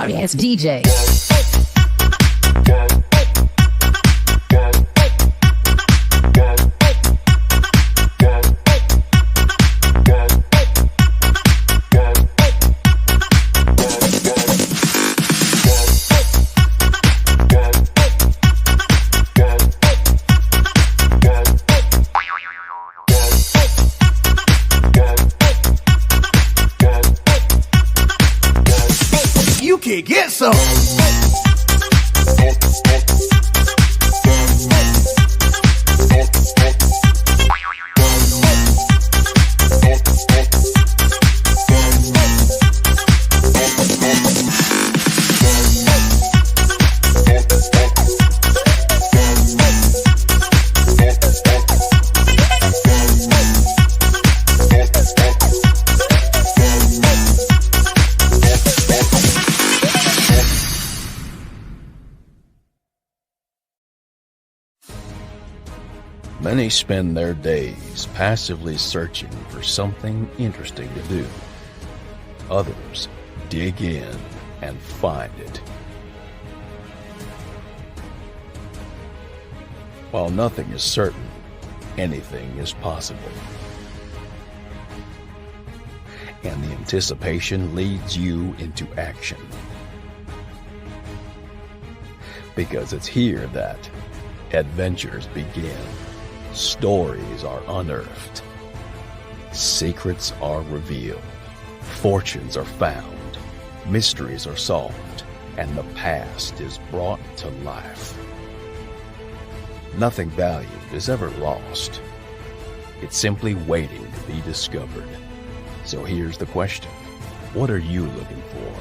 It's DJ. You can get some. Many spend their days passively searching for something interesting to do. Others dig in and find it. While nothing is certain, anything is possible. And the anticipation leads you into action. Because it's here that adventures begin. Stories are unearthed. Secrets are revealed. Fortunes are found. Mysteries are solved. And the past is brought to life. Nothing valued is ever lost. It's simply waiting to be discovered. So here's the question. What are you looking for?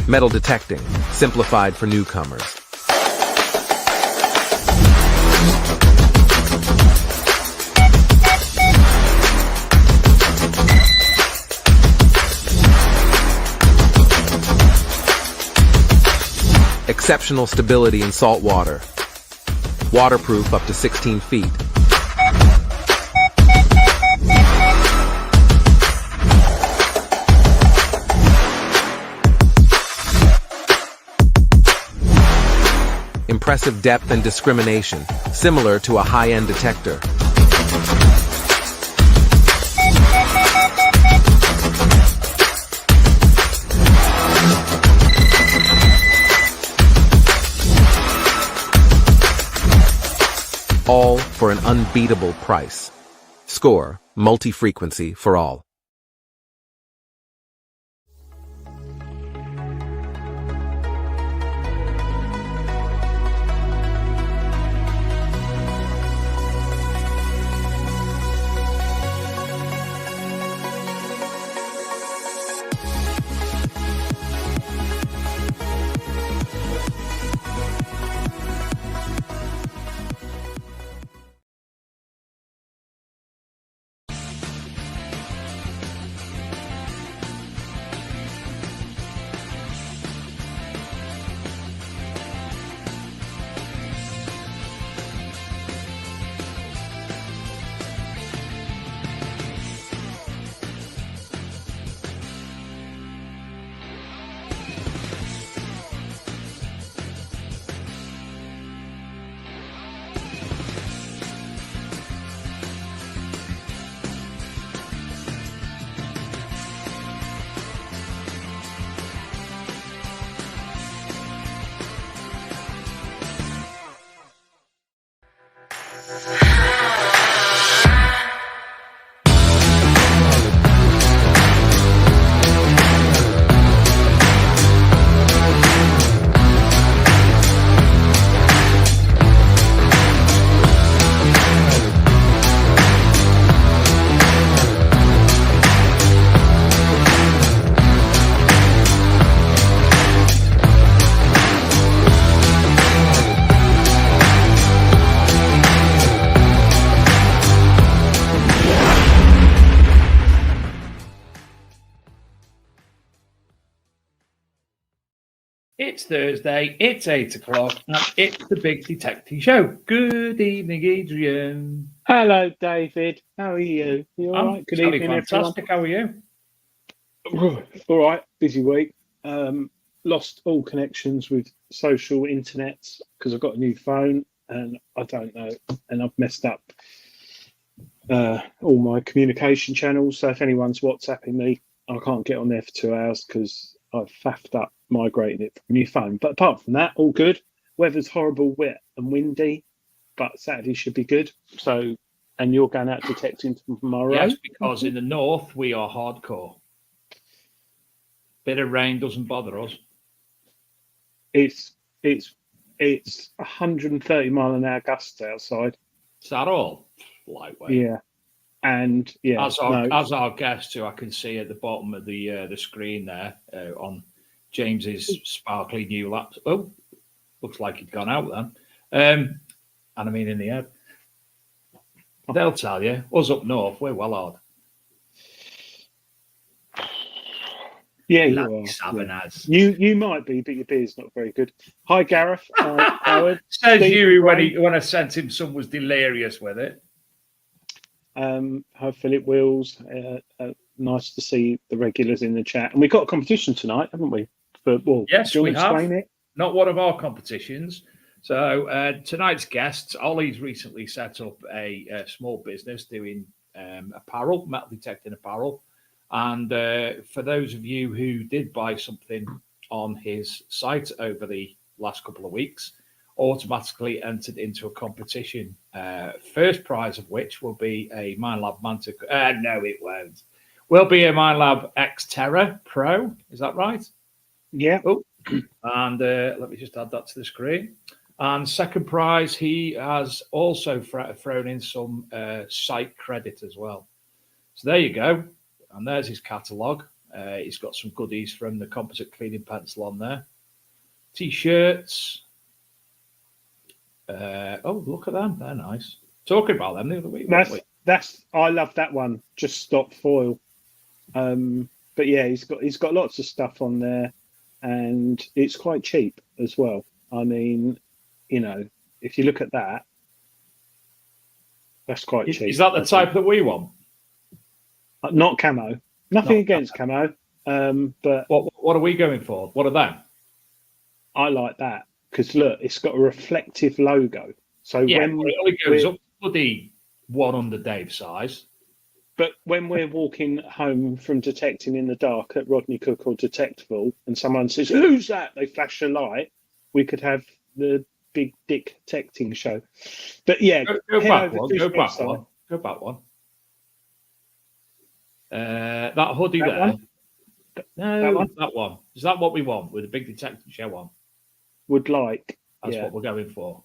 Metal detecting, simplified for newcomers. Exceptional stability in salt water. Waterproof up to 16 feet. Impressive depth and discrimination, similar to a high-end detector. All for an unbeatable price. Score, multi-frequency for all. It's Thursday, it's 8 o'clock, and it's the Big Detective Show. Good evening, Adrian. Hello, David. How are you? You all I'm right? Good totally evening, fantastic. How are you? everyone. All right, busy week. Lost all connections with social internets because I've got a new phone and I don't know, and I've messed up all my communication channels. So if anyone's WhatsApping me, I can't get on there for 2 hours because I've faffed up migrating it from a new phone. But apart from that, all good. Weather's horrible, wet and windy, but Saturday should be good. So, and you're going out detecting tomorrow? Yes, because in the north we are hardcore. Bit of rain doesn't bother us. It's 130 mile an hour gusts outside. Is that all? Lightweight. Yeah, and yeah, As our guest, who I can see at the bottom of the screen there on James's sparkly new laptop. Oh, looks like he'd gone out then. And I mean in the head. They'll tell you. Us up north, we're well hard. Yeah, you might be, but your beer's not very good. Hi, Gareth. Howard. Says Yuri when I sent him some was delirious with it. Hi, Philip Wills. Nice to see the regulars in the chat. And we've got a competition tonight, haven't we? Yes, do you we want to explain it? Not one of our competitions. So tonight's guests, Olly's recently set up a small business doing apparel, metal detecting apparel. And for those of you who did buy something on his site over the last couple of weeks, automatically entered into a competition. First prize of which will be a MindLab Manta. No, it won't. Will be a MindLab X Terra Pro. Is that right? Yeah. Oh, and let me just add that to the screen. And second prize, he has also thrown in some site credit as well. So there you go. And there's his catalogue. He's got some goodies from the composite cleaning pencil on there. T-shirts. Oh, look at them. They're nice. Talking about them the other week. I love that one. Just stop foil. But yeah, he's got lots of stuff on there, and it's quite cheap as well. I mean, you know, if you look at that, that's quite cheap. Is that the type that we want? Not camo. Nothing against camo. But what are we going for? What are them? I like that because look, it's got a reflective logo. So yeah, when it only goes up bloody one under Dave's size. But when we're walking home from detecting in the dark at Rodney Cook or Detectable, and someone says, "Who's that?" They flash a light. We could have the big dick detecting show. But yeah, go back one. Go back one. That hoodie that there. One? No, that one. Is that what we want with the big detective show on? Would like. That's what we're going for.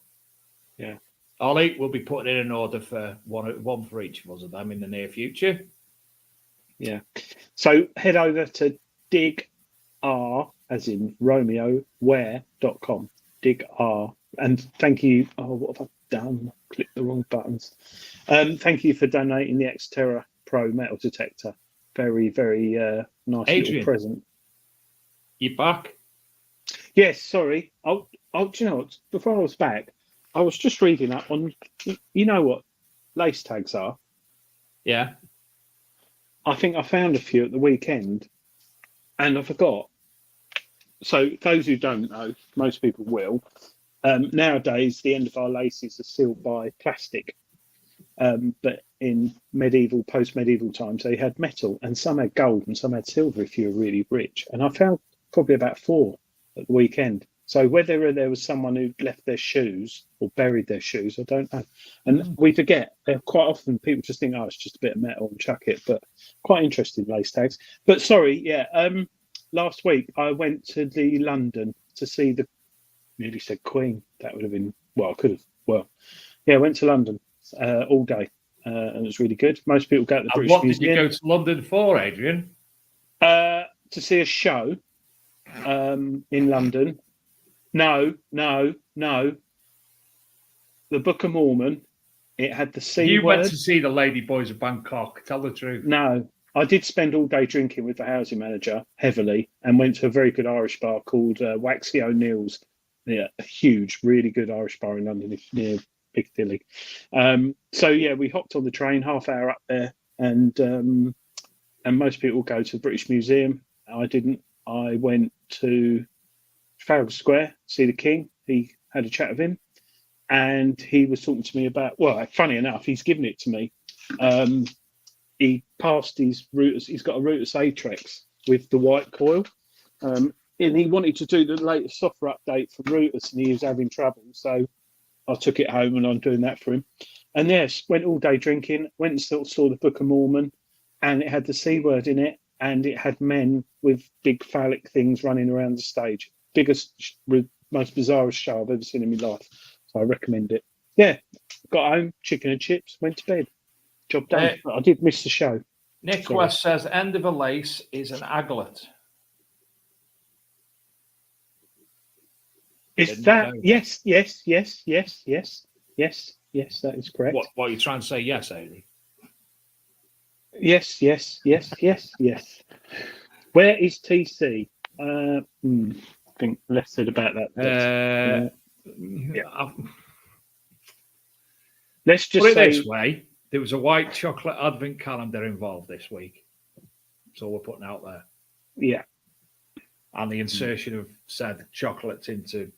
Yeah. Ollie, we'll be putting in an order for one for each of us of them in the near future. Yeah. So head over to digr, as in Romeo, where.com. Digr. And thank you. Oh, what have I done? Clicked the wrong buttons. Thank you for donating the Xterra Pro metal detector. Very, very nice Adrian, little present. You back? Yes, sorry. Do you know what? Before I was back, I was just reading up on, you know what lace tags are? Yeah. I think I found a few at the weekend and I forgot. So those who don't know, most people will. Nowadays, the end of our laces are sealed by plastic. But in medieval, post-medieval times, they had metal and some had gold and some had silver if you were really rich. And I found probably about 4 at the weekend. So whether there was someone who left their shoes or buried their shoes, I don't know. And we forget. Quite often people just think, oh, it's just a bit of metal and chuck it. But quite interesting lace tags. But sorry, yeah. Last week I went to the London to see the, nearly said Queen. That would have been, well, I could have. Well, yeah, I went to London all day. And it was really good. Most people go to the British what Museum. Did you go to London for, Adrian? To see a show in London. No. The Book of Mormon. It had the C You word. went to see the Lady Boys of Bangkok. Tell the truth. No, I did spend all day drinking with the housing manager heavily, and went to a very good Irish bar called Waxy O'Neill's. Yeah, a huge, really good Irish bar in London, near Piccadilly. So yeah, we hopped on the train, half hour up there, and most people go to the British Museum. I didn't. I went to Trafalgar Square, see the King. He had a chat with him, and he was talking to me about. Well, funny enough, he's given it to me. He passed his Rutus. He's got a Rutus Atrex with the white coil, and he wanted to do the latest software update from Rutus, and he was having trouble. So I took it home, and I'm doing that for him. And yes, went all day drinking. Went and saw the Book of Mormon, and it had the C word in it, and it had men with big phallic things running around the stage. Biggest, most bizarrest show I've ever seen in my life. So I recommend it. Yeah, got home, chicken and chips, went to bed. Job done. I did miss the show. Nicholas says end of a lace is an aglet. Is that yes, that is correct. What are you trying to say? Yes, Olly. Yes. Where is TC? I think less said about that. Let's just put it say this way: there was a white chocolate advent calendar involved this week. That's all we're putting out there. Yeah. And the insertion of said chocolates into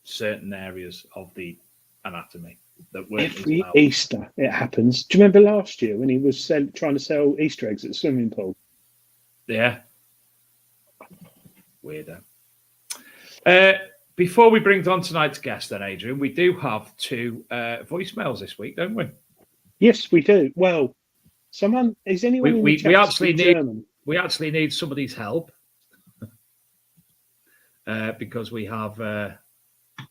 certain areas of the anatomy that weren't every Easter it happens. Do you remember last year when he was trying to sell Easter eggs at the swimming pool? Yeah. Weirdo. Before we bring on tonight's guest, then, Adrian, we do have 2 voicemails this week, don't we? Yes, we do. Well, is anyone in the chat we actually need German? We actually need somebody's help because we have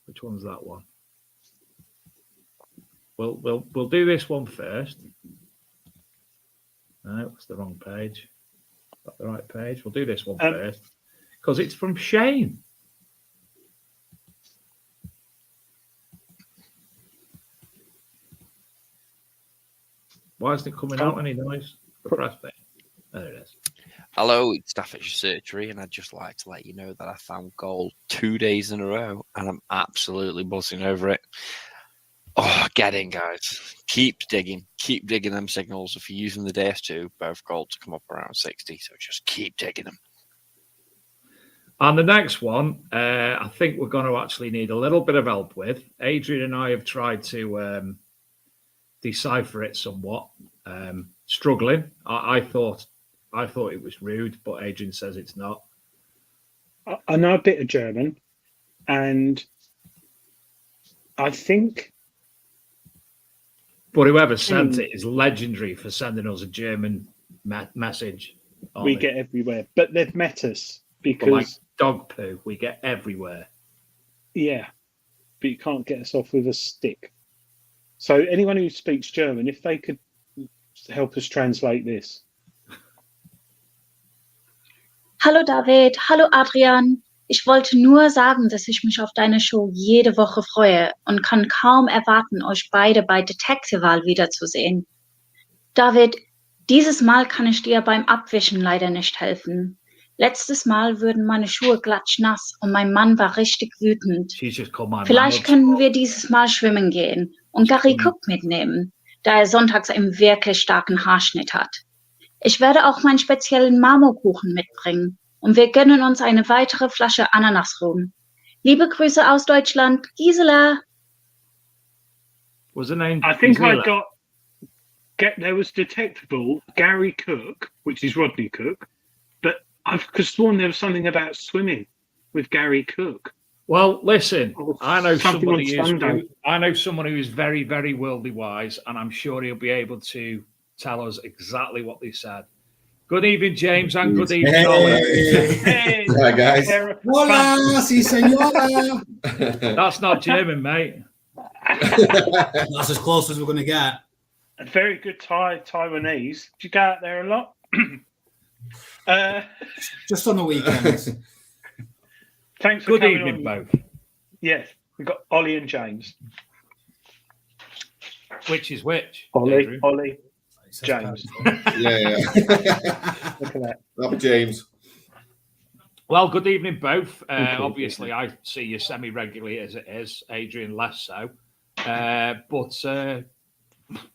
which one's that one? We'll do this one first. No, it's the wrong page. Got the right page. We'll do this one first because it's from Shane. Why isn't it coming out any noise? Press button. There it is. Hello, it's Staffordshire Surgery, and I'd just like to let you know that I found gold 2 days in a row, and I'm absolutely buzzing over it. Oh, get in, guys. Keep digging them signals. If you're using the DS2, both gold to come up around 60, so just keep digging them. And the next one, I think we're going to actually need a little bit of help with. Adrian and I have tried to decipher it somewhat. Struggling. I thought it was rude, but Adrian says it's not. I know a bit of German, and I think. But whoever sent it is legendary for sending us a German message. We get everywhere, but they've met us because like dog poo, we get everywhere. Yeah, but you can't get us off with a stick. So anyone who speaks German, if they could help us translate this. Hallo David, hallo Adrian. Ich wollte nur sagen, dass ich mich auf deine Show jede Woche freue und kann kaum erwarten, euch beide bei Detectivewahl wiederzusehen. David, dieses Mal kann ich dir beim Abwischen leider nicht helfen. Letztes Mal wurden meine Schuhe klatschnass und mein Mann war richtig wütend. Vielleicht können wir dieses Mal schwimmen gehen und Gary Cook mitnehmen, da er sonntags einen wirklich starken Haarschnitt hat. Ich werde auch meinen speziellen Marmorkuchen mitbringen und wir gönnen uns eine weitere Flasche Ananasrum. Liebe Grüße aus Deutschland, Gisela. Was the name? I think Gisela? There was Detectable, Gary Cook, which is Rodney Cook, but I've sworn there was something about swimming with Gary Cook. Well, listen, I know someone who is very, very worldly wise, and I'm sure he'll be able to tell us exactly what they said. Good evening, James, and good evening, Olly. Hey. Hi, guys. Hola, si senora. That's not German, mate. That's as close as we're going to get. A very good Taiwanese. Do you go out there a lot? Just on the weekends. Thanks for coming on. Good evening, both. Yes, we've got Olly and James. Which is which? Olly. James. Yeah. Look at that. That'll be James. Well, good evening, both. Okay, Obviously, I see you semi-regularly as it is. Adrian, less so. But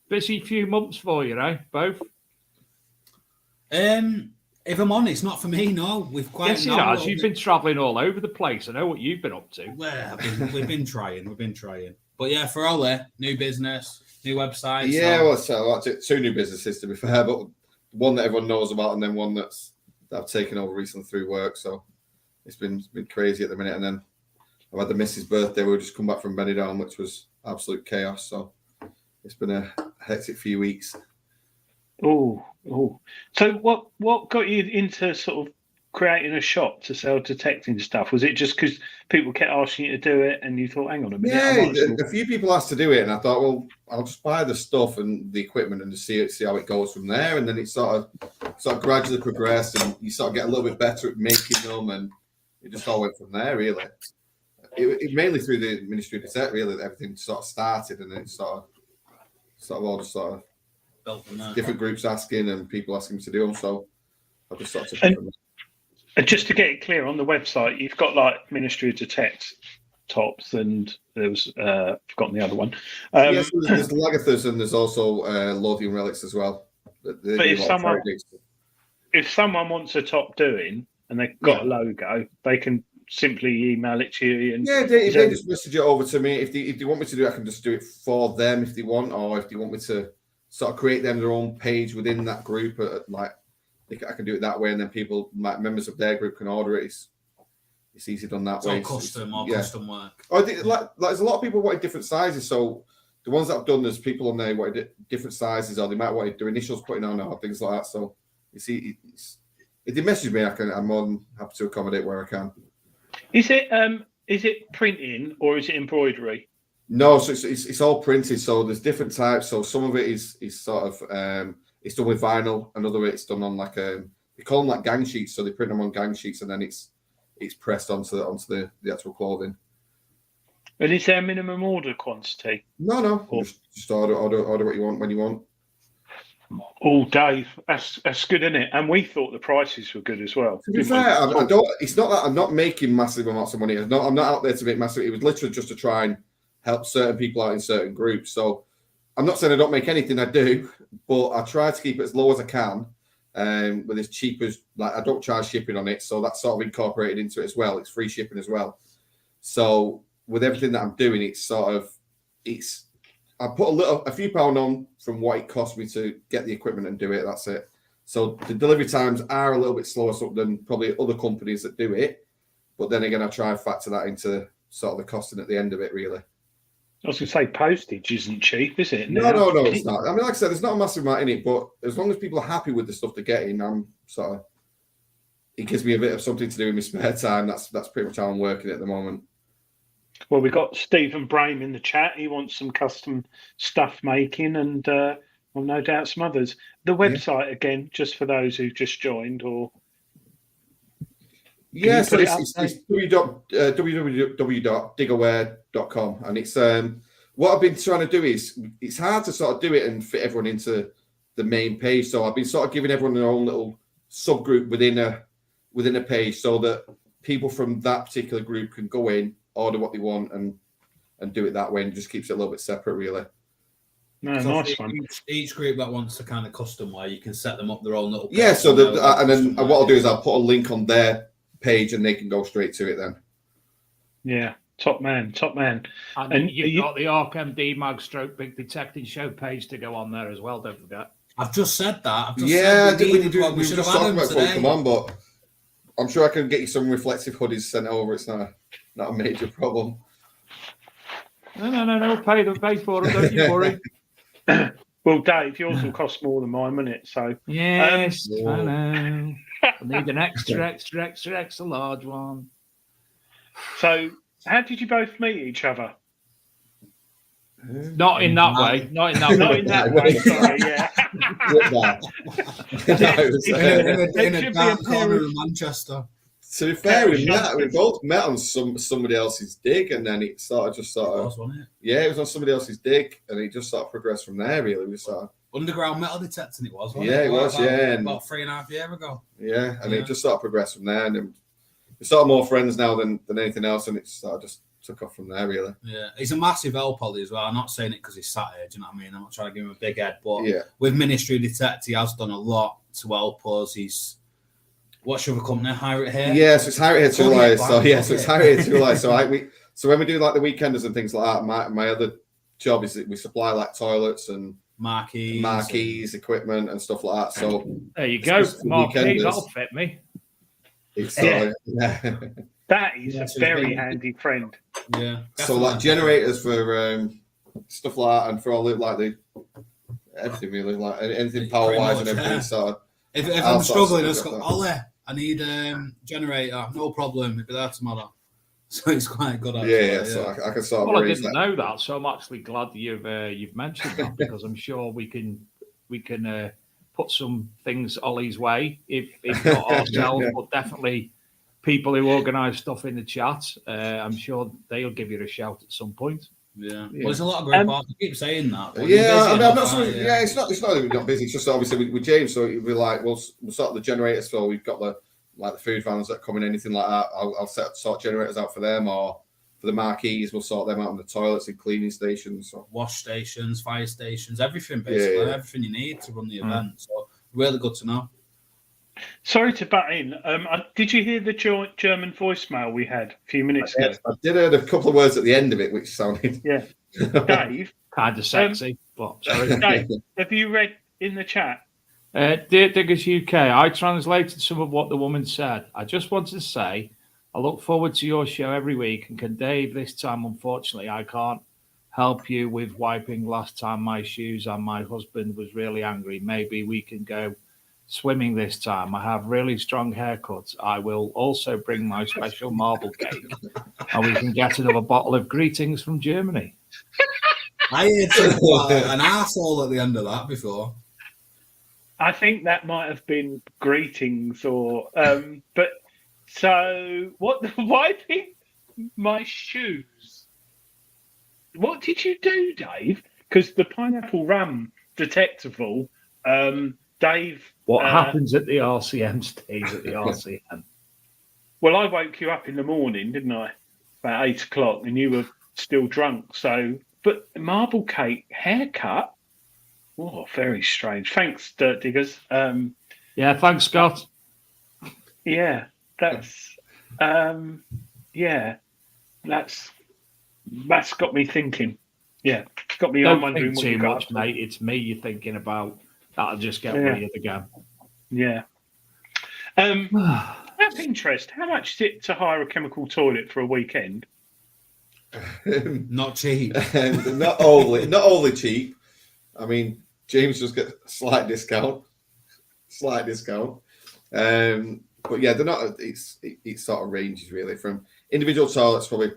busy few months for you, eh? Both. If I'm honest, not for me. No, we've quite. Yes, it has. You've been travelling all over the place. I know what you've been up to. Well, we've been trying. But yeah, for Olly, new business, new website. Yeah, well, so that's two new businesses to be fair, but one that everyone knows about, and then one that I've taken over recently through work. So it's been crazy at the minute. And then I've had the missus' birthday. We've just come back from Benidorm, which was absolute chaos. So it's been a hectic few weeks. Oh. So what got you into sort of creating a shop to sell detecting stuff? Was it just because people kept asking you to do it and you thought, hang on a minute? Yeah, a few people asked to do it, and I thought, well, I'll just buy the stuff and the equipment and just see how it goes from there. And then it sort of gradually progressed, and you sort of get a little bit better at making them, and it just all went from there, really. It mainly through the Ministry of Detect, really, that everything sort of started, and then it sort of all just sort of built from there. Different groups asking and people asking me to do them, so I just sort of took it from there. And just to get it clear, on the website, you've got like Ministry of Detect tops, and there was forgotten the other one. Yes, there's Lagathas, and there's also Lothian Relics as well. But if someone wants a top doing and they've got a logo, they can simply email it to you. And they just message it over to me. If they want me to do it, I can just do it for them if they want, or if they want me to sort of create them their own page within that group, I can do it that way, and then people, like members of their group, can order it. It's easy done that way. It's all custom work. There's a lot of people wanting different sizes, so the ones that I've done, there's people on there wanting different sizes, or they might want their initials putting on, or things like that. So you see, if they message me, I'm more than happy to accommodate where I can. Is it printing or is it embroidery? No, so it's all printed. So there's different types. So some of it is sort of it's done with vinyl. Another of it's done on like they call them like gang sheets. So they print them on gang sheets, and then it's pressed onto the actual clothing. And is there a minimum order quantity? No. Just order what you want when you want. Oh, Dave, that's good, isn't it? And we thought the prices were good as well. To be fair, I don't. It's not that I'm not making massive amounts of money. I'm not out there to make massive. It was literally just to try and help certain people out in certain groups. So I'm not saying I don't make anything. I do, but I try to keep it as low as I can, with as cheap as I don't charge shipping on it. So that's sort of incorporated into it as well. It's free shipping as well. So with everything that I'm doing, I put a few pound on from what it cost me to get the equipment and do it. That's it. So the delivery times are a little bit slower than probably other companies that do it. But then again, I try and factor that into sort of the costing at the end of it, really. I was going to say postage isn't cheap, is it? No, it's not. I mean, like I said, there's not a massive amount in it, but as long as people are happy with the stuff they're getting, it gives me a bit of something to do in my spare time. That's pretty much how I'm working at the moment. Well, we've got Stephen Brame in the chat. He wants some custom stuff making, and no doubt some others. The website again, just for those who just joined, or so it's www.digaware.com, and it's what I've been trying to do is it's hard to sort of do it and fit everyone into the main page. So I've been sort of giving everyone their own little subgroup within a page, so that people from that particular group can go in, order what they want, and do it that way, and it just keeps it a little bit separate, really. No, so nice one. Each group that wants to kind of custom way, you can set them up their own little. Yeah, so and then what I'll do is I'll put a link on their page, and they can go straight to it then. Yeah, top man. And you've got the ArcMD Mag Stroke Big Detecting Show page to go on there as well. Don't forget. I've just said that. We should have had them today. Come on, but I'm sure I can get you some reflective hoodies sent over. It's not a major problem. No. Pay for them. Don't you worry. Well, Dave, yours will cost more than mine, won't it? So yes, I know. I need an extra large one. So, how did you both meet each other? Not in that way. Not in that way. Sorry, yeah. in a dark corner of Manchester. To be fair, we both met on somebody else's dig, and then it wasn't it? Yeah, it was on somebody else's dig, and it just sort of progressed from there. Really, we sort of underground metal detecting it was, wasn't Yeah, it? it was, yeah. About 3.5 years ago. Yeah, and it just sort of progressed from there. And we're sort of more friends now than anything else, and it's sort of just took off from there, really. Yeah, he's a massive help, Ollie, as well. I'm not saying it because he's sat here, do you know what I mean? I'm not trying to give him a big head, but with Ministry Detect, he has done a lot to help us. He's, what's your other company? Hire It Here? Yeah, so it's Hire It Here Tool. So it's Hire It Here Tool. So when we do like the weekenders and things like that, my other job is that we supply like toilets and marquees, equipment and stuff like that. So there you go, marquees, that'll fit me. It's that is a very handy friend. Yeah. So like generators for stuff like that, and for all the everything really, like anything power wise and everything. So if I'm struggling, I'll go, Ollie, I need generator, no problem. It'll be there tomorrow. So it's quite good. Actually, So I can sort of. Well, I didn't know that, so I'm actually glad that you've mentioned that, because I'm sure we can put some things Ollie's way, if not ourselves, but definitely people who organise stuff in the chat. I'm sure they'll give you a shout at some point. Yeah. Well, there's a lot of great parts. I keep saying that. I'm not. It's not that we're not busy. It's just obviously with James. So it'll be like we'll sort of the generators. So we've got the food vans that come in, anything like that. I'll sort generators out for them, or for the marquees, we'll sort them out on the toilets and cleaning stations, so. Wash stations, fire stations, everything basically, everything you need to run the event. So really good to know. Sorry to butt in. Did you hear the German voicemail we had a few minutes ago? I did hear a couple of words at the end of it, which sounded Dave, kind of sexy. But sorry, Dave, have you read in the chat? Dear Diggers UK, I translated some of what the woman said. I just wanted to say, I look forward to your show every week, and can Dave, this time, unfortunately, I can't help you with wiping last time my shoes, and my husband was really angry. Maybe we can go swimming this time. I have really strong haircuts. I will also bring my special marble cake, and we can get another bottle of greetings from Germany. I heard an arsehole at the end of that before. I think that might have been greetings, or but so what? Wiping my shoes. What did you do, Dave? Because the pineapple rum detectable, Dave. What happens at the RCM stays at the RCM. Well, I woke you up in the morning, didn't I? About 8 o'clock, and you were still drunk. So, but marble cake haircut. Oh, very strange. Thanks, Dirt Diggers. Yeah, thanks, Scott. Yeah, that's that's got me thinking. Yeah, it's got me. Don't wondering think what too you much, got. mate. It's me you're thinking about. That'll just get weird again. Yeah. Out of interest, how much is it to hire a chemical toilet for a weekend? Not cheap. not only cheap. I mean, James just get a slight discount. But yeah, they're not. It sort of ranges really from individual toilets, probably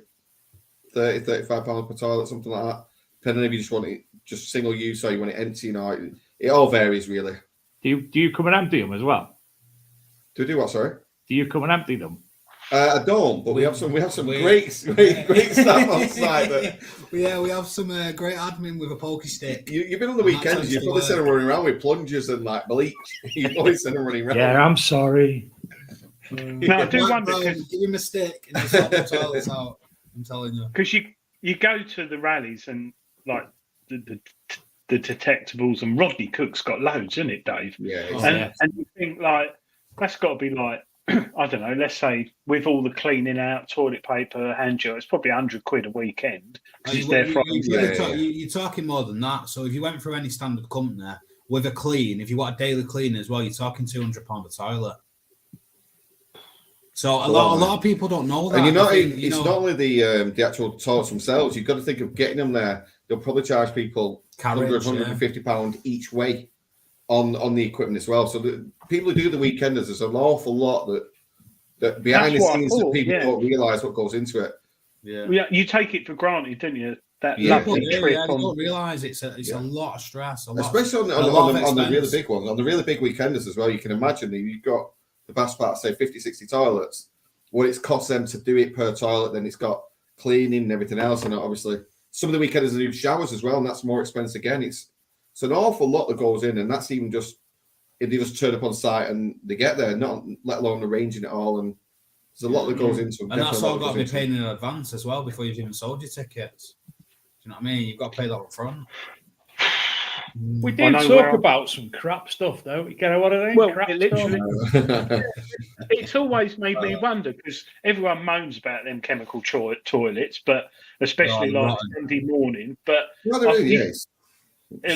£30-35 per toilet, something like that. Depending if you just want it just single use or you want it empty, it all varies really. Do you come and empty them as well? Do we do what? Sorry. Do you come and empty them? I don't, but we have some great staff on site. We have some great admin with a pokey stick. You've been on the weekends. You've probably seen them running around with plungers and like bleach. You've probably seen them running around. Yeah, I'm sorry. No, I do wonder. Give him a stick and just sort the toilets out. I'm telling you. Because you go to the rallies and like the detectables, and Rodney Cook's got loads, isn't it, Dave? Yeah. And you think like that's got to be like. I don't know, let's say with all the cleaning out, toilet paper, hand gel, it's probably £100 a weekend. You're talking more than that. So if you went through any standard company with a clean, if you want a daily clean as well, you're talking £200 a toilet. So a lot of people don't know that. And it's not only the actual toilets themselves. You've got to think of getting them there. They'll probably charge people £150 each way on the equipment as well. So the people who do the weekenders, there's an awful lot that behind the scenes that people don't realise what goes into it. Yeah, you take it for granted, don't you? That lovely trip. They don't realise it's a lot of stress, especially on the really big ones, on the really big weekenders as well. You can imagine that you've got the best part, say 50-60 toilets. What it's cost them to do it per toilet, then it's got cleaning and everything else, and obviously some of the weekenders do showers as well, and that's more expensive again. It's an awful lot that goes in, and that's even just if they just turn up on site and they get there, not let alone arranging it all. And there's a lot that goes into it. And that's all got to be paid in advance as well before you've even sold your tickets. Do you know what I mean? You've got to pay that up front. We do talk about some crap stuff, though. You know what I mean? Well, crap it's always made me wonder because everyone moans about them chemical toilets, but especially like Sunday morning. But it's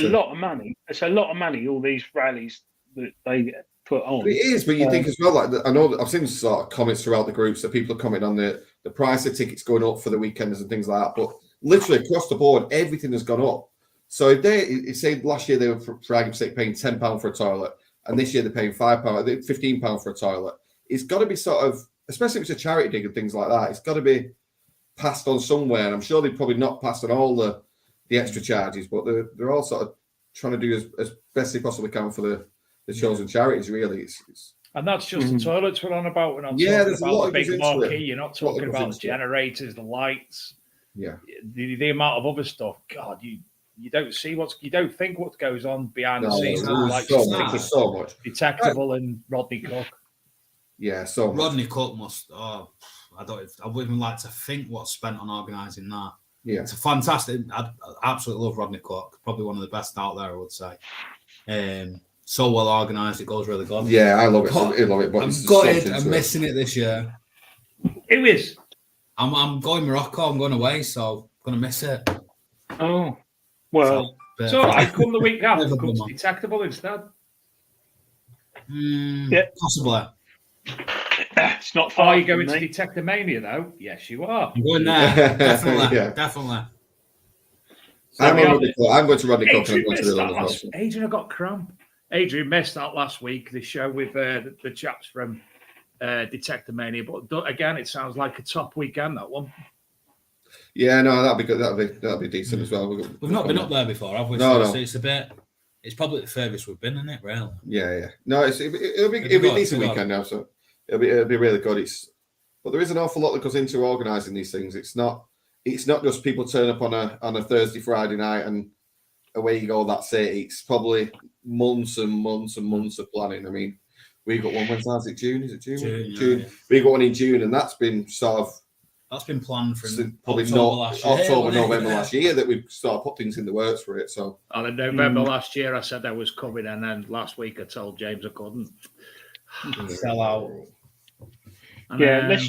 a lot of money. It's a lot of money. All these rallies that they put on. It is, but you think as well. Like I know that I've seen sort of comments throughout the groups that people are commenting on the price of tickets going up for the weekenders and things like that. But literally across the board, everything has gone up. So if they say last year they were, for argument's sake, paying £10 for a toilet, and this year they're paying £5, £15 for a toilet, it's got to be sort of, especially if it's a charity dig and things like that, it's got to be passed on somewhere. And I'm sure they've probably not passed on all the extra charges, but they're all sort of trying to do as best they possibly can for the chosen charities. Really, and that's just the toilets we're on about. We're not talking about the big marquee. You're not talking about the generators, the lights, the amount of other stuff. God, you don't see you don't think what goes on behind the scenes. Like so much. Detectable and Rodney Cook. Yeah, so Rodney Cook must. I wouldn't even like to think what's spent on organising that. Yeah, it's a fantastic. I absolutely love Rodney Cook. Probably one of the best out there, I would say. So well organised, it goes really good. Yeah, I love it. I love it. But I'm gutted. I'm missing it this year. Who is? I'm going Morocco. I'm going away, so I'm going to miss it. Oh. Well, so I come the week after. Come to Detectable instead. Possibly. It's not far. Are you going to Detectomania though? Yes, you are. I'm going there. Definitely. Definitely. I'm going to Rodney Cook. I'm going to the Adrian got cramp. Adrian missed that last week. The show with the chaps from Detectomania, but again, it sounds like a top weekend, that one. Yeah, no, that'll be good. That'll be decent as well. We've not been up there before, have we? No. So it's a bit. It's probably the furthest we've been, isn't it? Really? Yeah. No, it'll be a decent weekend now. So it'll be really good. But there is an awful lot that goes into organising these things. It's not just people turn up on a Thursday, Friday night and away you go. That's it. It's probably months and months and months of planning. I mean, we got one. When's that? Is it June? Is it June? June. Yeah. We got one in June, and that's been sort of. That's been planned from probably October, November last year that we've started put things in the works for it. So, and in November last year, I said I was coming, and then last week I told James I couldn't. Sell out. Yeah, let's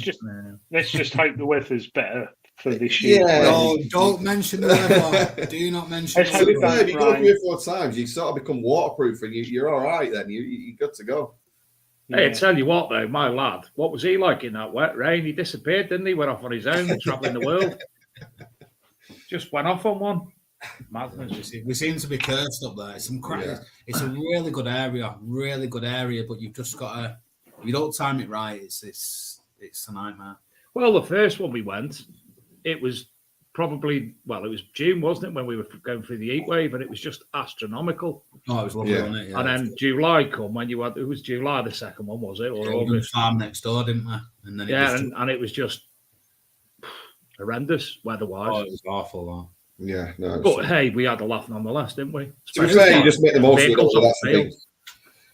just hope the weather's better for this year. Yeah. No, don't mention the weather. Do not mention the weather. If you go 3 or 4 times, you sort of become waterproof, and you're all right. Then you're good to go. Hey, I tell you what, though, my lad, what was he like in that wet rain? He disappeared, didn't he? Went off on his own, travelling the world. Just went off on one. Madness. We seem to be cursed up there. It's It's a really good area, but you've just got to. If you don't time it right, it's a nightmare. Well, the first one we went, it was probably, it was June, wasn't it, when we were going through the heat wave, and it was just astronomical. Oh, it was lovely, wasn't it? Yeah, and then July come when you had, it was July the second one, was it? Or August? Farm next door, didn't we? And then and it was just horrendous weather-wise. Oh, it was awful, though. Yeah, no. But hey, we had a laugh nonetheless, didn't we? To be fair, you just make the most of it. That's the thing.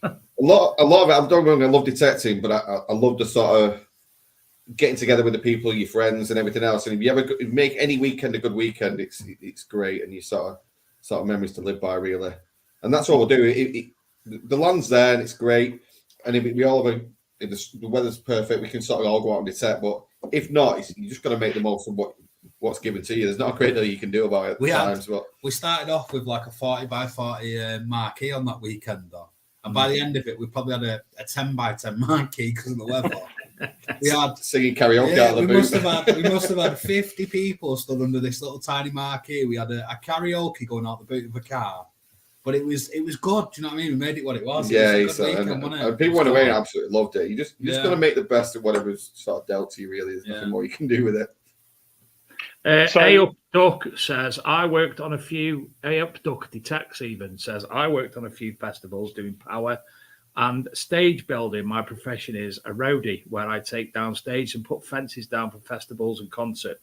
A lot of it. I don't know. I love detecting, but I love the sort of getting together with the people, your friends, and everything else. And if you ever make any weekend a good weekend, it's great, and you sort of memories to live by, really. And that's what we'll do. The land's there, and it's great. And if we all have if the weather's perfect, we can sort of all go out and detect. But if not, you just got to make the most of what's given to you. There's not a great deal you can do about it. We started off with like a 40 by 40 marquee on that weekend, though. And by the end of it, we probably had a 10 by 10 marquee because of the weather. We had singing karaoke out of the booth. We must have had 50 people stood under this little tiny marquee. We had a karaoke going out the boot of a car, but it was good. Do you know what I mean? We made it what it was. Yeah, and people went away and absolutely loved it. You just got to make the best of whatever's sort of dealt to you. Really, there's nothing more you can do with it. Up Duck says I worked on a few. Up Duck Detects even says I worked on a few festivals doing power and stage building. My profession is a roadie, where I take down stage and put fences down for festivals and concert.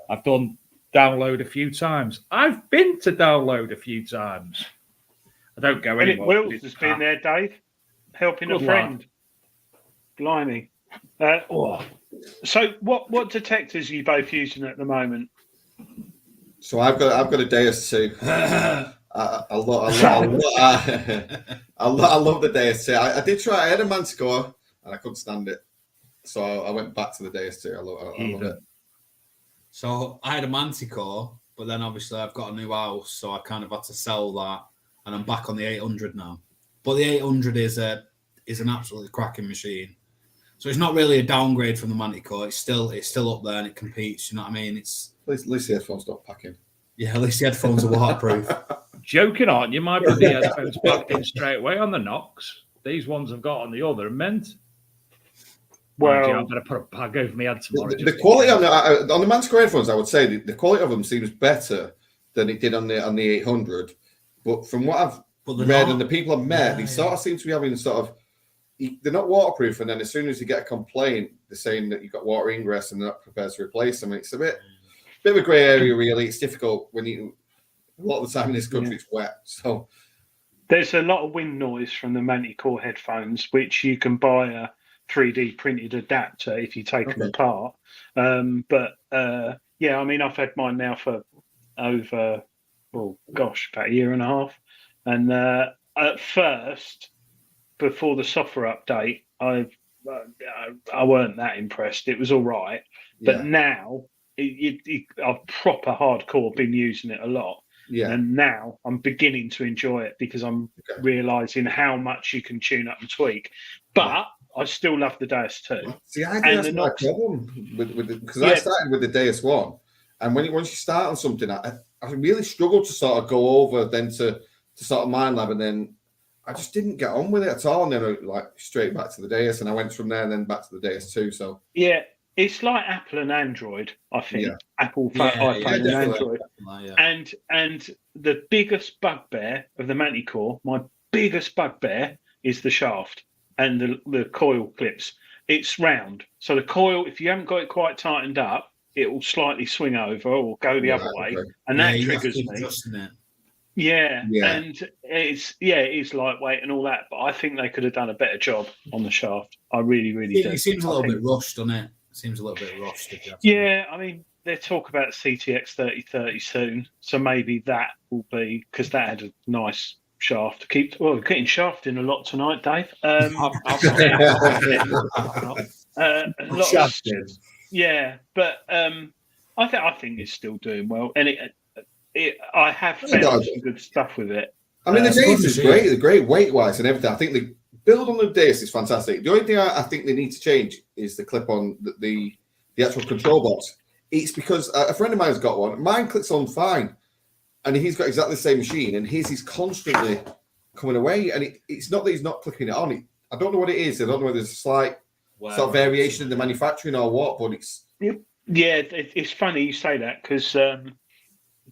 I've done Download a few times. I've been to Download a few times. I don't go Philip anymore. Wills has been there, Dave, helping Good a friend. Blimey. So what detectors are you both using at the moment? So I've got a Deus 2. I love the Deus 2. I did try. I had a Manticore and I couldn't stand it, so I went back to the Deus 2. I love it. So I had a Manticore, but then obviously I've got a new house, so I kind of had to sell that, and I'm back on the 800 now. But the 800 is an absolutely cracking machine. So it's not really a downgrade from the Manticore. It's still up there and it competes. You know what I mean? It's at least the headphones don't pack in. Yeah, at least the headphones are waterproof. Joking, aren't you? My bloody headphones packed in straight away on the Knox. These ones I've got on the other are meant. Well, I'm going to put a bag over my head tomorrow. The quality on the Manticore headphones, I would say, the quality of them seems better than it did on the 800. But from what I've read and the people I've met, they sort of seem to be having they're not waterproof, and then as soon as you get a complaint, they're saying that you've got water ingress and they're not prepared to replace them. It's a bit of a grey area, really. It's difficult when a lot of the time in this country it's wet. So there's a lot of wind noise from the Manticore headphones, which you can buy a 3D printed adapter if you take them apart. But I mean, I've had mine now for over, about a year and a half. And at first, before the software update, I weren't that impressed. It was all right, but now I've proper hardcore been using it a lot. Yeah, and now I'm beginning to enjoy it because I'm realizing how much you can tune up and tweak. But I still love the Deus 2. See, I think that's my problem because I started with the Deus 1, and once you start on something, I really struggled to sort of go over then to sort of Mind Lab, and then I just didn't get on with it at all. And then straight back to the Deus, and I went from there and then back to the Deus 2. So yeah, it's like Apple and Android. I think Apple, iPhone, and Android. And the biggest bugbear of the Manticore, my biggest bugbear, is the shaft and the coil clips. It's round, so the coil, if you haven't got it quite tightened up, it will slightly swing over or go the other way, and that triggers me. Yeah, and it is lightweight and all that, but I think they could have done a better job on the shaft. I really do. It seems a little bit rushed, doesn't it? Seems a little bit rushed. Yeah, I mean, they talk about CTX 3030 soon, so maybe that will be, because that had a nice shaft to keep. Well, we're getting shafting a lot tonight, Dave. But I think it's still doing well, and I have found some good stuff with it. I mean, the Deus is great. They're great weight-wise and everything. I think the build on the Deus is fantastic. The only thing I think they need to change is the clip on the actual control box. It's because a friend of mine's got one. Mine clicks on fine, and he's got exactly the same machine, and his is constantly coming away. And it's not that he's not clicking it on. I don't know what it is. I don't know whether there's a slight sort of variation in the manufacturing or what, but it's... Yeah, it's funny you say that, because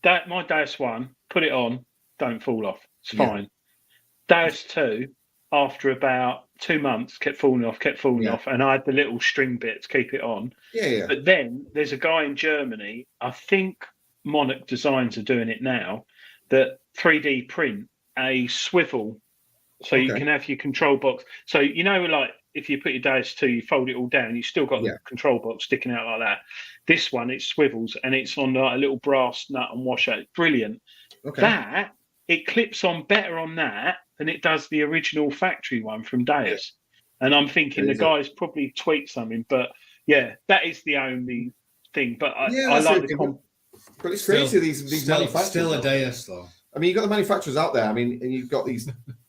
my Deus 1, put it on, don't fall off. It's fine. Deus 2, after about 2 months, kept falling off, and I had the little string bit to keep it on. Yeah. But then there's a guy in Germany, I think Monarch Designs are doing it now, that 3D print a swivel, so you can have your control box. So, like if you put your Deus 2, you fold it all down, you still got the control box sticking out like that. This one, it swivels, and it's on a little brass nut and washer. It's brilliant. Okay. It clips on better on that than it does the original factory one from Deus. And I'm thinking the guy's probably tweaked something, but that is the only thing. But I like the but it's crazy these manufacturers. Still a Deus though. I mean, you've got the manufacturers out there. I mean, and you've got these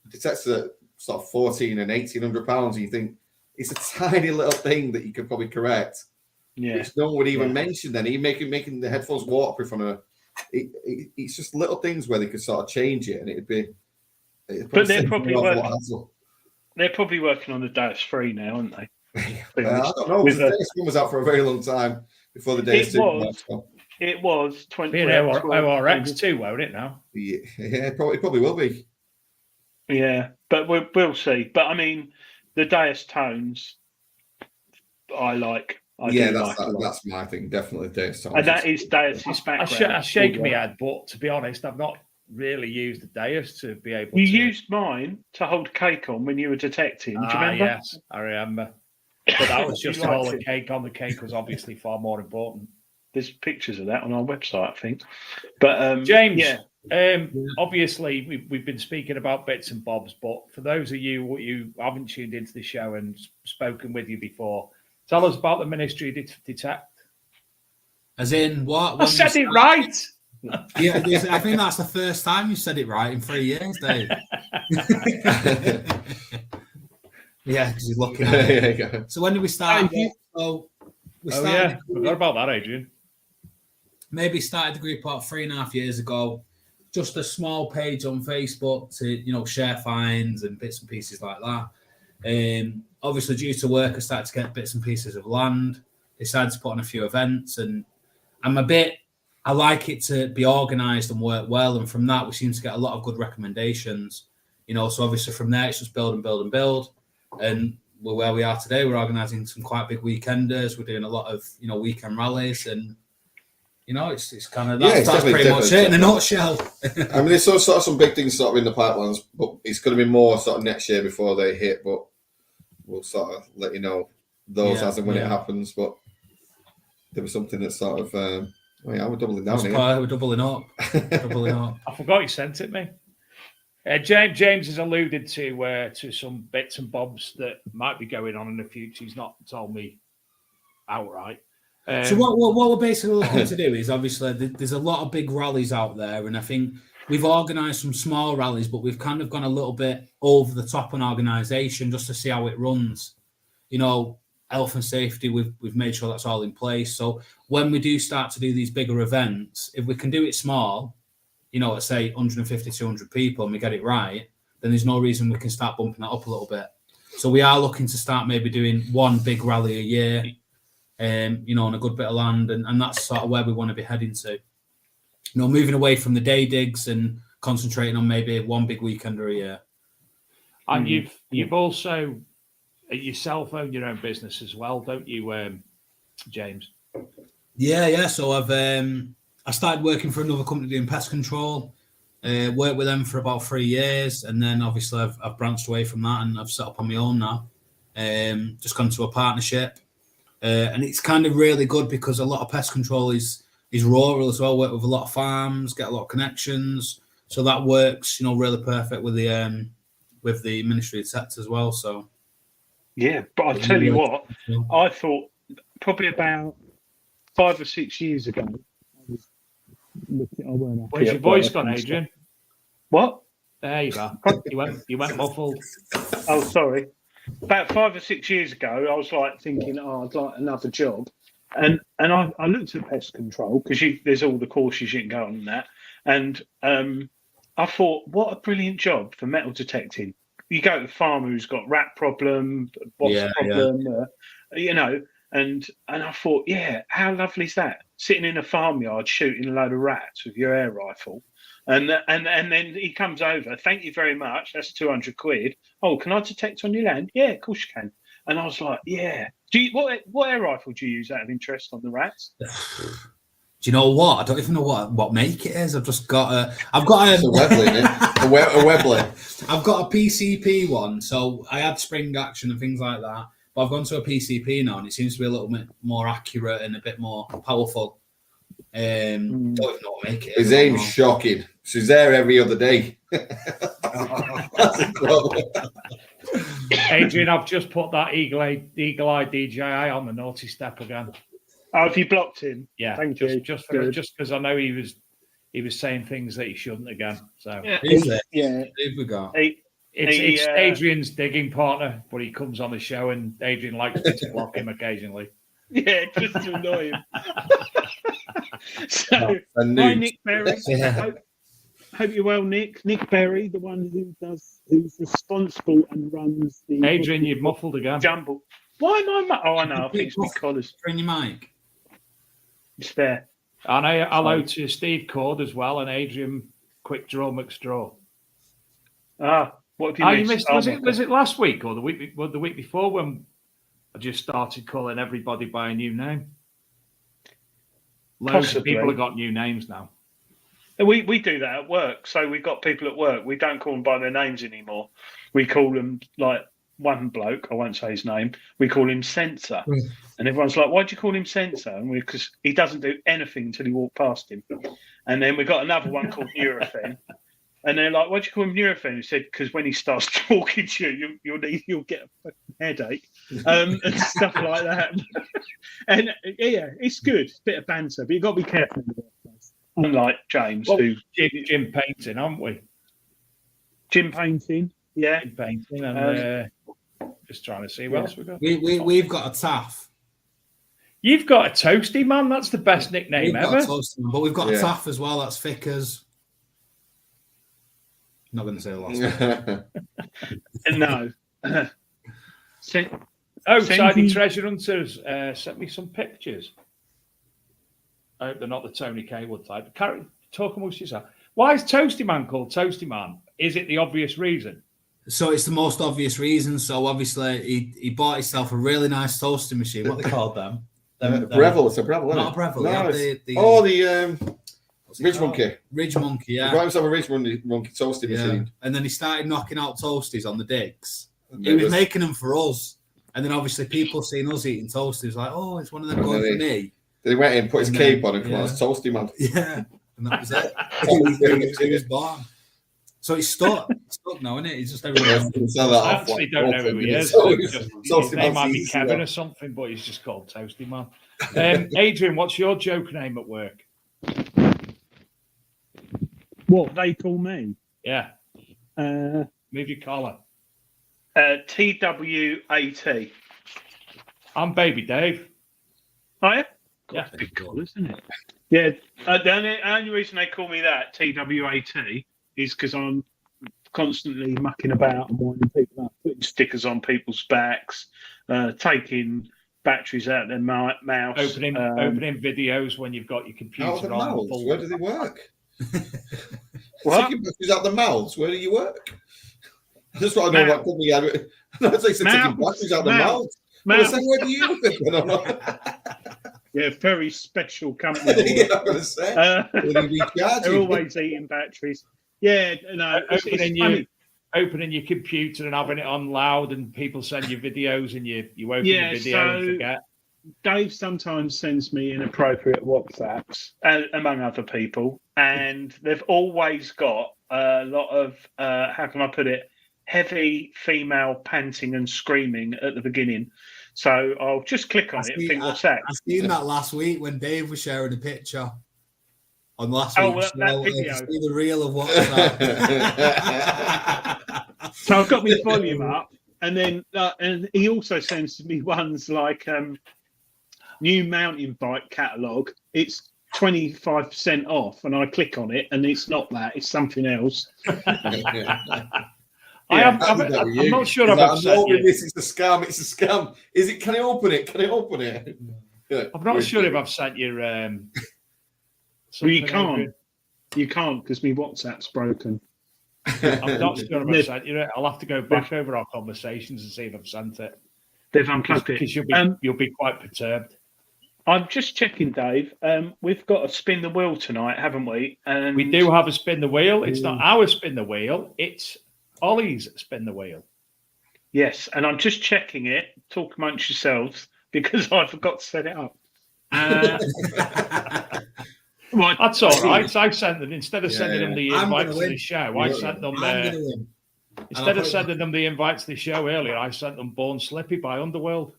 detectors at sort of £1,400 and £1,800, and you think it's a tiny little thing that you could probably correct. Yeah, which no one would even mention. Then even making the headphones waterproof on it's just little things where they could sort of change it, and it'd be. But they're probably working. They're probably working on the Deus 3 now, aren't they? I don't know. The Deus 1 was out for a very long time before the Deus 2 came out. It was 20. ORX 2, won't it now? Yeah, it probably will be. Yeah, but we'll see. But I mean, the Deus tones, I like. That's my thing. Definitely Deus tones. And that is Deus's background. I shake my head, but to be honest, I've not really use the dais to be able You to. used mine to hold cake on when you were detecting. Do you remember? Yes, I remember. But that was You just to hold liked a cake on. The cake was obviously far more important. There's pictures of that on our website, I think. But James, yeah. Obviously we've been speaking about bits and bobs, but for those of you who haven't tuned into the show and spoken with you before, tell us about the Ministry Detect. As in what? I said it right. Yeah, I think that's the first time you said it right in 3 years, Dave. Yeah, because he's looking at it. So when did we start? So we started. Forgot about that, Adrian. Maybe started the group about 3.5 years ago. Just a small page on Facebook to share finds and bits and pieces like that. Obviously, due to work, I started to get bits and pieces of land. Decided to put on a few events, and I like it to be organised and work well. And from that, we seem to get a lot of good recommendations. So obviously from there, it's just build and build and build. And we're where we are today. We're organising some quite big weekenders. We're doing a lot of weekend rallies, and it's kind of that's pretty much it in a nutshell. I mean, there's sort of some big things sort of in the pipelines, but it's going to be more sort of next year before they hit. But we'll sort of let you know those as and when it happens. But there was something that sort of we're doubling down here. We're doubling up. I forgot you sent it me. James has alluded to some bits and bobs that might be going on in the future. He's not told me outright. So what we're basically looking to do is obviously there's a lot of big rallies out there, and I think we've organised some small rallies, but we've kind of gone a little bit over the top on organisation just to see how it runs. Health and safety, we've made sure that's all in place. So when we do start to do these bigger events, if we can do it small, let's say 150, 200 people, and we get it right, then there's no reason we can start bumping that up a little bit. So we are looking to start maybe doing one big rally a year, on a good bit of land, and that's sort of where we want to be heading to. Moving away from the day digs and concentrating on maybe one big weekender a year. And you've also yourself own your own business as well, don't you, James? Yeah. So I started working for another company doing pest control. Worked with them for about 3 years, and then obviously I've branched away from that and I've set up on my own now. Just gone to a partnership, and it's kind of really good because a lot of pest control is rural as well. Work with a lot of farms, get a lot of connections, so that works, really perfect with the Ministry of Detect as well. So yeah, but I'll tell you what, I thought probably about 5 or 6 years ago. Where's your voice gone, Adrian? What? There you go. You went muffled. Oh, sorry. About 5 or 6 years ago, I was like thinking, I'd like another job, and I looked at pest control because there's all the courses you can go on and that, and I thought, what a brilliant job for metal detecting. You go to the farmer who's got rat problem, wasp problem, and I thought, how lovely is that? Sitting in a farmyard shooting a load of rats with your air rifle. And then he comes over. Thank you very much. That's 200 quid. Oh, can I detect on your land? Yeah, of course you can. And I was like, yeah. What air rifle do you use out of interest on the rats? Do you know what? I don't even know what make it is. I've got a Webley, isn't it? A Webley. I've got a PCP one, so I had spring action and things like that. But I've gone to a PCP now, and it seems to be a little bit more accurate and a bit more powerful. Don't even know what make it is. His aim's shocking. So he's there every other day. Adrian, I've just put that Eagle Eye DJI on the naughty step again. Oh, have you blocked him? Yeah, thank you. Just because I know he was saying things that he shouldn't again. So is it? Yeah. Who've we got? It's Adrian's digging partner, but he comes on the show, and Adrian likes me to block him occasionally. Yeah, just to annoy him. So, hi, Nick Berry. Hope you're well, Nick. Nick Berry, the one who's responsible and runs the. Adrian, you've muffled again. Jumble. Why am I? Oh, I know. I think it's my collars. Bring your mic. It's there. And hello to Steve Cord as well, and Adrian Quick Draw McStraw. What have you missed? Was it last week or the week before when I just started calling everybody by a new name? Loads of people have got new names now. We do that at work. So we've got people at work. We don't call them by their names anymore. We call them like one bloke. I won't say his name. We call him Sensor, and everyone's like, "Why'd you call him Sensor?" And because he doesn't do anything until you walk past him. And then we've got another one called Nurofen. And they're like, "Why'd you call him Nurofen?" He said, "Because when he starts talking to you, you'll get a fucking headache," and stuff like that. And yeah, it's good. It's a bit of banter, but you've got to be careful in the workplace. Unlike James, who Jim painting, haven't we? Jim painting, yeah, Jim painting, and just trying to see what else we got. We've got a taff. You've got a toasty man. That's the best nickname We've ever. got a toasty man, but we've got a taff as well. That's Fickers. Not going to say the last one. No. Sidey Treasure Hunters sent me some pictures. I hope they're not the Tony Kaywood type. Talk amongst yourself. Why is Toasty Man called Toasty Man? Is it the obvious reason? So it's the most obvious reason. So obviously he bought himself a really nice toasting machine. What they called them? Breville. It's a Breville, isn't it? Not a Breville. No, the Ridge Monkey. Ridge Monkey, yeah. He bought himself a Ridge Monkey toasting machine. And then he started knocking out toasties on the digs. He was making them for us. And then obviously people seeing us eating toasties like, oh, it's one of them going for me. Then he went in, put his cape on, and come on, it's Toasty Man. Yeah, and that was it. He was born. So he's stuck. Stuck now, isn't it? He's just everywhere. I actually don't know who he is. His name might be Kevin or something, but he's just called Toasty Man. Adrian, what's your joke name at work? What they call me? Yeah. Move your collar. TWAT. I'm Baby Dave. Oh, yeah? Yeah. Big call, isn't it? Yeah. The only reason they call me that, TWAT, is because I'm constantly mucking about and winding people up, putting stickers on people's backs, taking batteries out of their mouth. Opening videos when you've got your computer out of the on. mouths? Where does it work? What? Taking batteries out the mouths? Where do you work? I just want to know what company you had. No, it's like taking batteries out the mouths. Where do you work? Yeah, very special company. Yeah, I'm going to say. They're always eating batteries. Yeah, no. Opening your computer and having it on loud, and people send you videos, and you open the video and forget. Dave sometimes sends me inappropriate WhatsApps, among other people, and they've always got a lot of, how can I put it, heavy female panting and screaming at the beginning. So I'll just click on it and think, what's that? I seen that last week when Dave was sharing a picture on last week's show. That video. See the reel of WhatsApp. So I've got my volume up, and then and he also sends me ones like new mountain bike catalogue. It's 25% off, and I click on it, and it's not that; it's something else. I'm not sure I've upset you. This is a scam. It's a scam. Is it? Can I open it? Can I open it? I'm not sure if I've sent you. Well, you can't. You can't because my WhatsApp's broken. I'm not sure if I've sent you. I'll have to go back over our conversations and see if I've sent it. They've unplugged it. Because you'll be quite perturbed. I'm just checking, Dave. We've got a spin the wheel tonight, haven't we? And we do have a spin the wheel. It's not our spin the wheel. It's Olly's spin the wheel. Yes, and I'm just checking it. Talk amongst yourselves because I forgot to set it up. Right. That's all right. I sent them instead of sending them the invite to the show. I sent them instead of sending them the invite to the show earlier. I sent them Born Slippy by Underworld.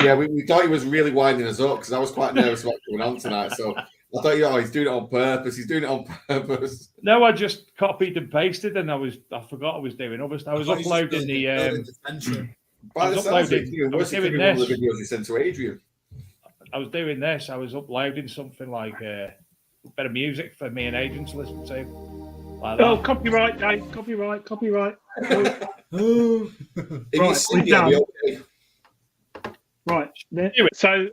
Yeah, we thought he was really winding us up because I was quite nervous about coming on tonight. So I thought, he's doing it on purpose. He's doing it on purpose. No, I just copied and pasted, and I forgot I was doing. I was uploading the. By the sounds of it, I was doing one of the videos he sent to Adrian. I was doing this. I was uploading something like a bit of music for me and Adrian to listen to. Like that. Oh, copyright, Dave. Copyright. Right. So,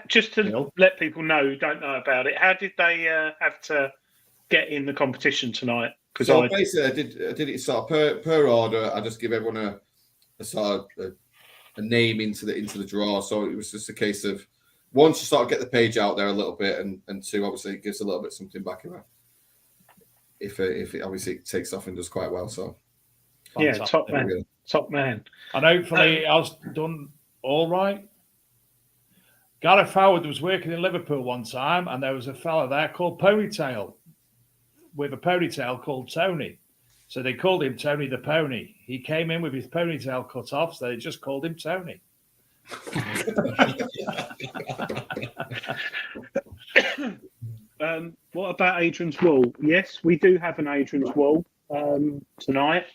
just to let people know who don't know about it, how did they have to get in the competition tonight? Because basically, I did it sort of per order. I just give everyone a sort of a name into the draw. So it was just a case of one, to sort of get the page out there a little bit, and two, obviously, it gives a little bit something back if it obviously takes off and does quite well. So yeah, top man. And hopefully, I was done all right. Gareth Howard was working in Liverpool one time, and there was a fella there called Ponytail, with a ponytail called Tony. So they called him Tony the Pony. He came in with his ponytail cut off, so they just called him Tony. What about Adrian's Wall? Yes, we do have an Adrian's Wall tonight.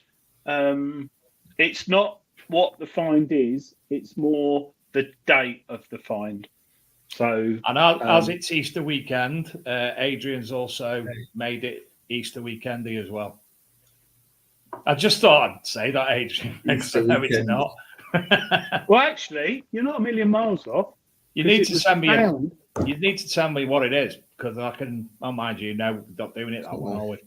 It's not what the find is, it's more the date of the find. So, and as it's Easter weekend, Adrian's also made it Easter weekendy as well. I just thought I'd say that, Adrian. No, it's not. Well, actually, you're not a million miles off. You need to send me. You need to tell me what it is, because I can. Oh, mind you, no, we're not doing it that way, are we?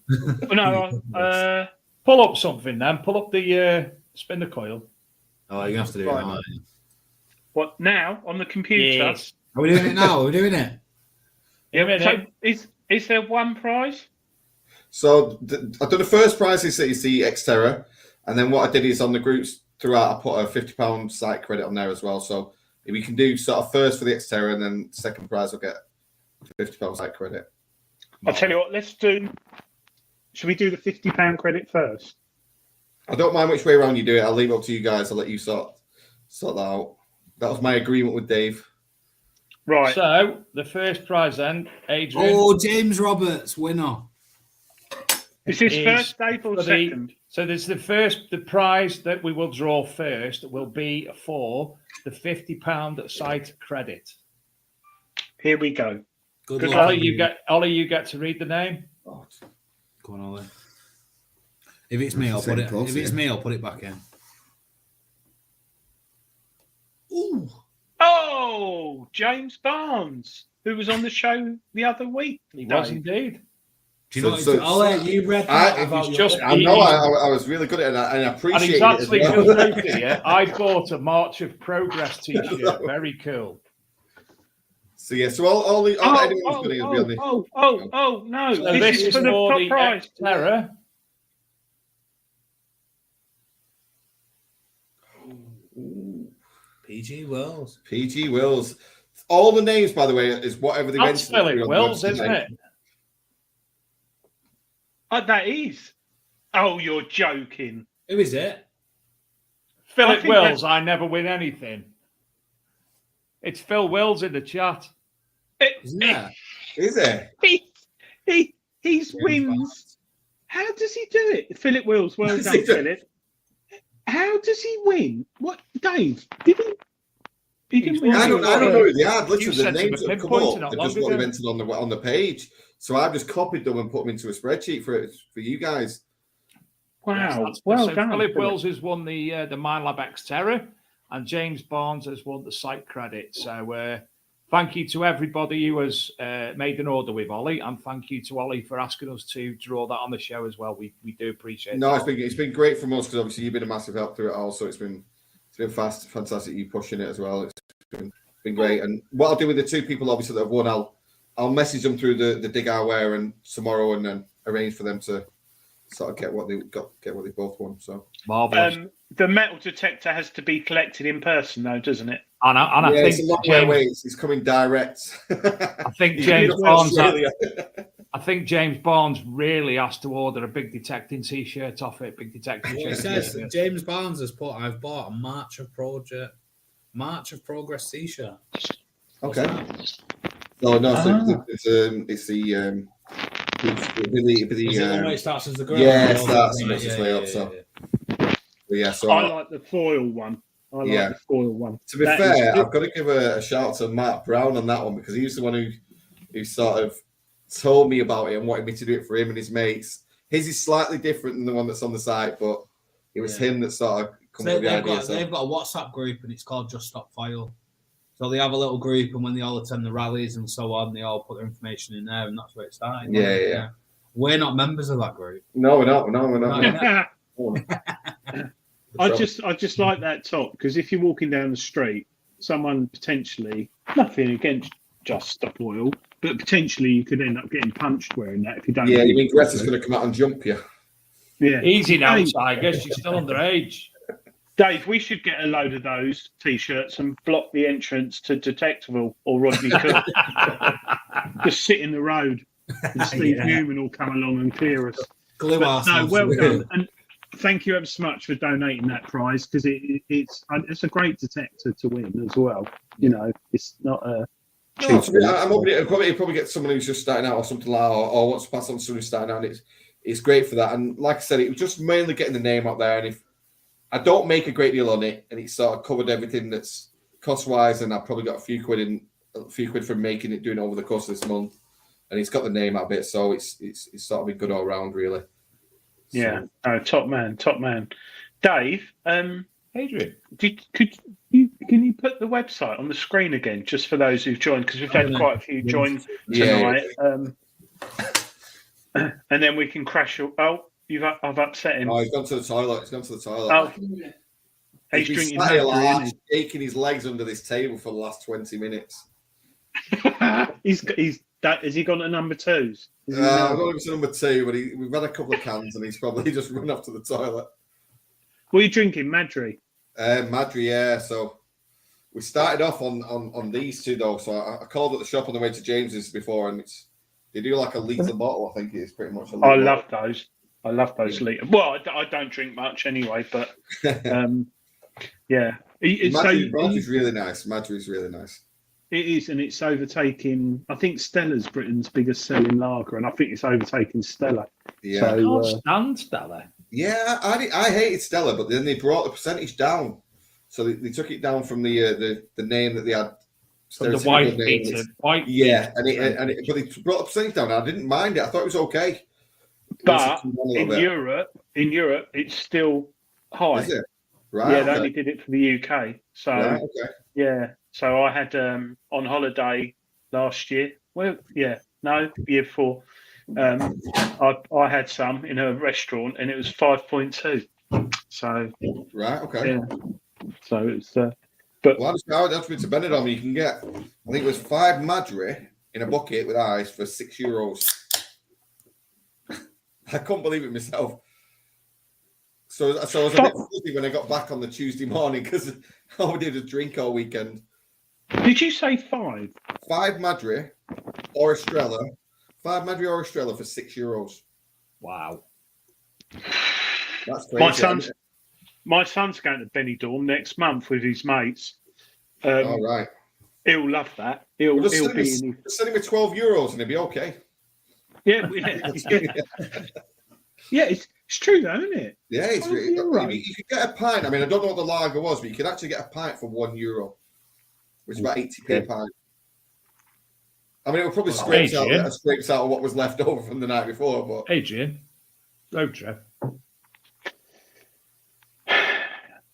No. Pull up something then. Pull up the spin the coil. Oh, you have to do it now. What now on the computer? Yes. Are we doing it now? Are we doing it? Yeah. So is there one prize? So I've done the first prize is the Xterra, and then what I did is on the groups throughout, I put a £50 site credit on there as well. So if we can do sort of first for the Xterra, and then second prize will get £50 site credit. I'll tell you what. Let's do. Should we do the £50 credit first? I don't mind which way around you do it. I'll leave it up to you guys. I'll let you sort that out. That was my agreement with Dave. Right. So the first prize then, Adrian. Oh, James Roberts, winner. Is this first, Dave, or second? So there's the prize that we will draw first will be for the £50 site credit. Here we go. Good luck. Ollie, you get to read the name. Oh. Go on, Ollie. If it's me, I'll put it. If it's me, I'll put it back in. Ooh. Oh, James Barnes, who was on the show the other week. He was indeed. Do you know? Ollie, you read that about I know. I was really good at it, and I appreciate it. And he's actually as well. just here. I bought a March of Progress T-shirt. Very cool. So yeah, so all anyone's going to be on this. Oh no! So this is for the top prize. Xterra. PG Wills. PG Wills. All the names, by the way, is whatever they went to. That's Philip Wills, isn't it? Oh, that is. Oh, you're joking. Who is it? Philip Wills. I never win anything. It's Phil Wills in the chat. Isn't it? Is it? He's wins. How does he do it? Philip Wills. Well done, Philip. How does he win? What, Dave? Did he? He didn't win. I don't know. They had literally the said names to that me, come up. pinpointing They've not just long got ago. invented on the page. So I've just copied them and put them into a spreadsheet for you guys. Wow. Yes, well so done. Philip Wills has won the Minelab Xterra, and James Barnes has won the site credit. So thank you to everybody who has made an order with Ollie, and thank you to Ollie for asking us to draw that on the show as well. We do appreciate it. No, it's been great from us because obviously you've been a massive help through it all. So it's been fantastic you pushing it as well. It's been great. And what I'll do with the two people obviously that have won, I'll message them through the Dig Our Wear and tomorrow, and then arrange for them to sort of get what they both won. So Marvelous. The metal detector has to be collected in person, though, doesn't it? And I think it's a long way away. It's coming direct. I think James Barnes. I think James Barnes really has to order a Big Detecting T-shirt off it. Big Detecting. Well, it says James Barnes has put. I've bought a March of Progress T-shirt. Okay. No, it's the Is it one way it starts as the girl? Yeah, it starts and its way up. So I like the foil one. The foil one. To be fair, I've got to give a shout out to Matt Brown on that one, because he was the one who sort of told me about it and wanted me to do it for him and his mates. His is slightly different than the one that's on the site, but it was him that sort of come up with the idea. They've got a WhatsApp group, and it's called Just Stop File. So they have a little group, and when they all attend the rallies and so on, they all put their information in there, and that's where it started. Yeah. We're not members of that group. No, we're not. I just like that top, because if you're walking down the street someone potentially, nothing against Just Stop Oil, but potentially you could end up getting punched wearing that if you don't. Yeah, you mean Greta's going to come out and jump you? Yeah. Easy now, Dave, Tiger. She's still underage. Dave, we should get a load of those T-shirts and block the entrance to Detectiveville or Rodney Cook. Just sit in the road, and Steve Newman will come along and clear us. Glue But, ourselves. well done, and thank you ever so much for donating that prize because it's a great detector to win as well. You know, it's not a. No, I'm hoping it'll probably get someone who's just starting out or something like that, or wants to pass on to someone who's starting out. And it's great for that. And like I said, it was just mainly getting the name out there. And if I don't make a great deal on it, and it's sort of covered everything that's cost wise, and I've probably got a few quid from making it, doing it over the course of this month, and it's got the name out of it, so it's sort of been good all round, really. Yeah, top man. Dave, Adrian, can you put the website on the screen again, just for those who've joined, because we've had quite a few join tonight. And then we can crash. I've upset him. Oh, he's gone to the toilet. Oh, he's drinking Madry, shaking his legs under this table for the last 20 minutes. Has he gone to number twos? I've got him to number 2, but we've had a couple of cans and he's probably just run off to the toilet. What are you drinking, Madry? Madry, yeah. So we started off on these two though. So I called at the shop on the way to James's before, and they do like a litre bottle. I think it is pretty much. I love those. I love those litre. Well, I don't drink much anyway, but yeah. Madry's really nice. Madry's really nice. It is, and it's overtaking. I think Stella's Britain's biggest selling lager, and I think it's overtaking Stella. Yeah, so, I can't stand Stella. Yeah, I hated Stella, but then they brought the percentage down, so they took it down from the name that they had. From the white Peter, but they brought the percentage down. And I didn't mind it. I thought it was okay. But in Europe, it's still high. Is it? Right. Yeah, they only did it for the UK. So okay. Yeah. So I had on holiday last year. Well, year before. I had some in a restaurant, and it was 5.2. So right, okay. Yeah. So it's but that's been to Benidorm. You can get, I think it was 5 Madry in a bucket with ice for €6. I couldn't believe it myself. So I was a bit fuzzy when I got back on the Tuesday morning because all we did was drink all weekend. Did you say 5? 5 Madry or Estrella. 5 Madry or Estrella for €6. Wow. That's crazy. My son's going to Benidorm next month with his mates. All right. He'll love that. He'll be send him with €12 and he'll be okay. Yeah. Yeah, it's true though, isn't it? Yeah, it's really right. You could get a pint. I mean, I don't know what the lager was, but you could actually get a pint for €1, which is about 80p a pint. I mean, it will probably scrapes out of what was left over from the night before. But Adrian, road trip.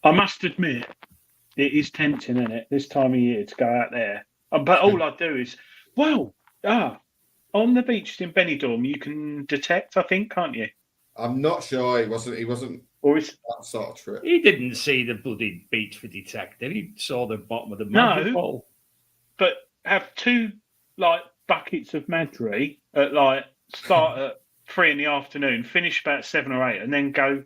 I must admit, it is tempting, isn't it, this time of year to go out there. But all I do is, on the beach in Benidorm, you can detect, I think, can't you? I'm not sure. He wasn't. Or is that sort of trip? He didn't see the bloody beach for detective. He saw the bottom of the Madry bowl. But have 2 buckets of Madry at start at 3 in the afternoon, finish about 7 or 8, and then go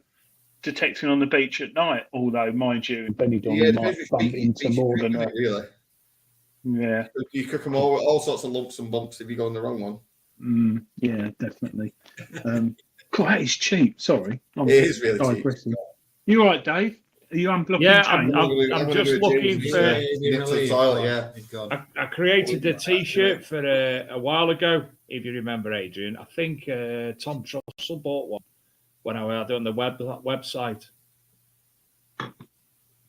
detecting on the beach at night. Although, mind you, in Benidorm, you might bump into more than that. Really. Yeah. You cook them all sorts of lumps and bumps if you go in the wrong one. Yeah, definitely. God, that is cheap. Sorry. It is really cheap. You all right, Dave? Are you unblocking? Yeah, I'm just looking for. Yeah. I created a T-shirt for a while ago. If you remember, Adrian, I think Tom Trussell bought one when I was on the website,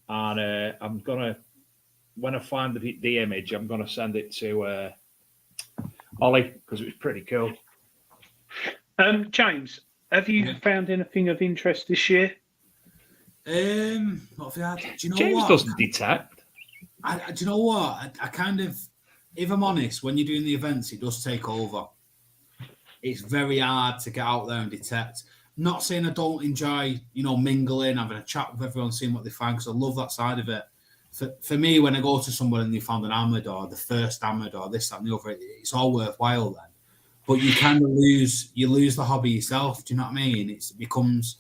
and I'm gonna, when I find the image, I'm gonna send it to Olly because it was pretty cool. James, have you found anything of interest this year? What have you had? Do you know James what? doesn't detect. Do you know what? I kind of, if I'm honest, when you're doing the events, it does take over. It's very hard to get out there and detect. Not saying I don't enjoy, mingling, having a chat with everyone, seeing what they find, because I love that side of it. for me, when I go to somewhere and they found an hammered or the first hammered or this, that, and the other, it's all worthwhile then. But you kind of lose the hobby yourself. Do you know what I mean? It becomes,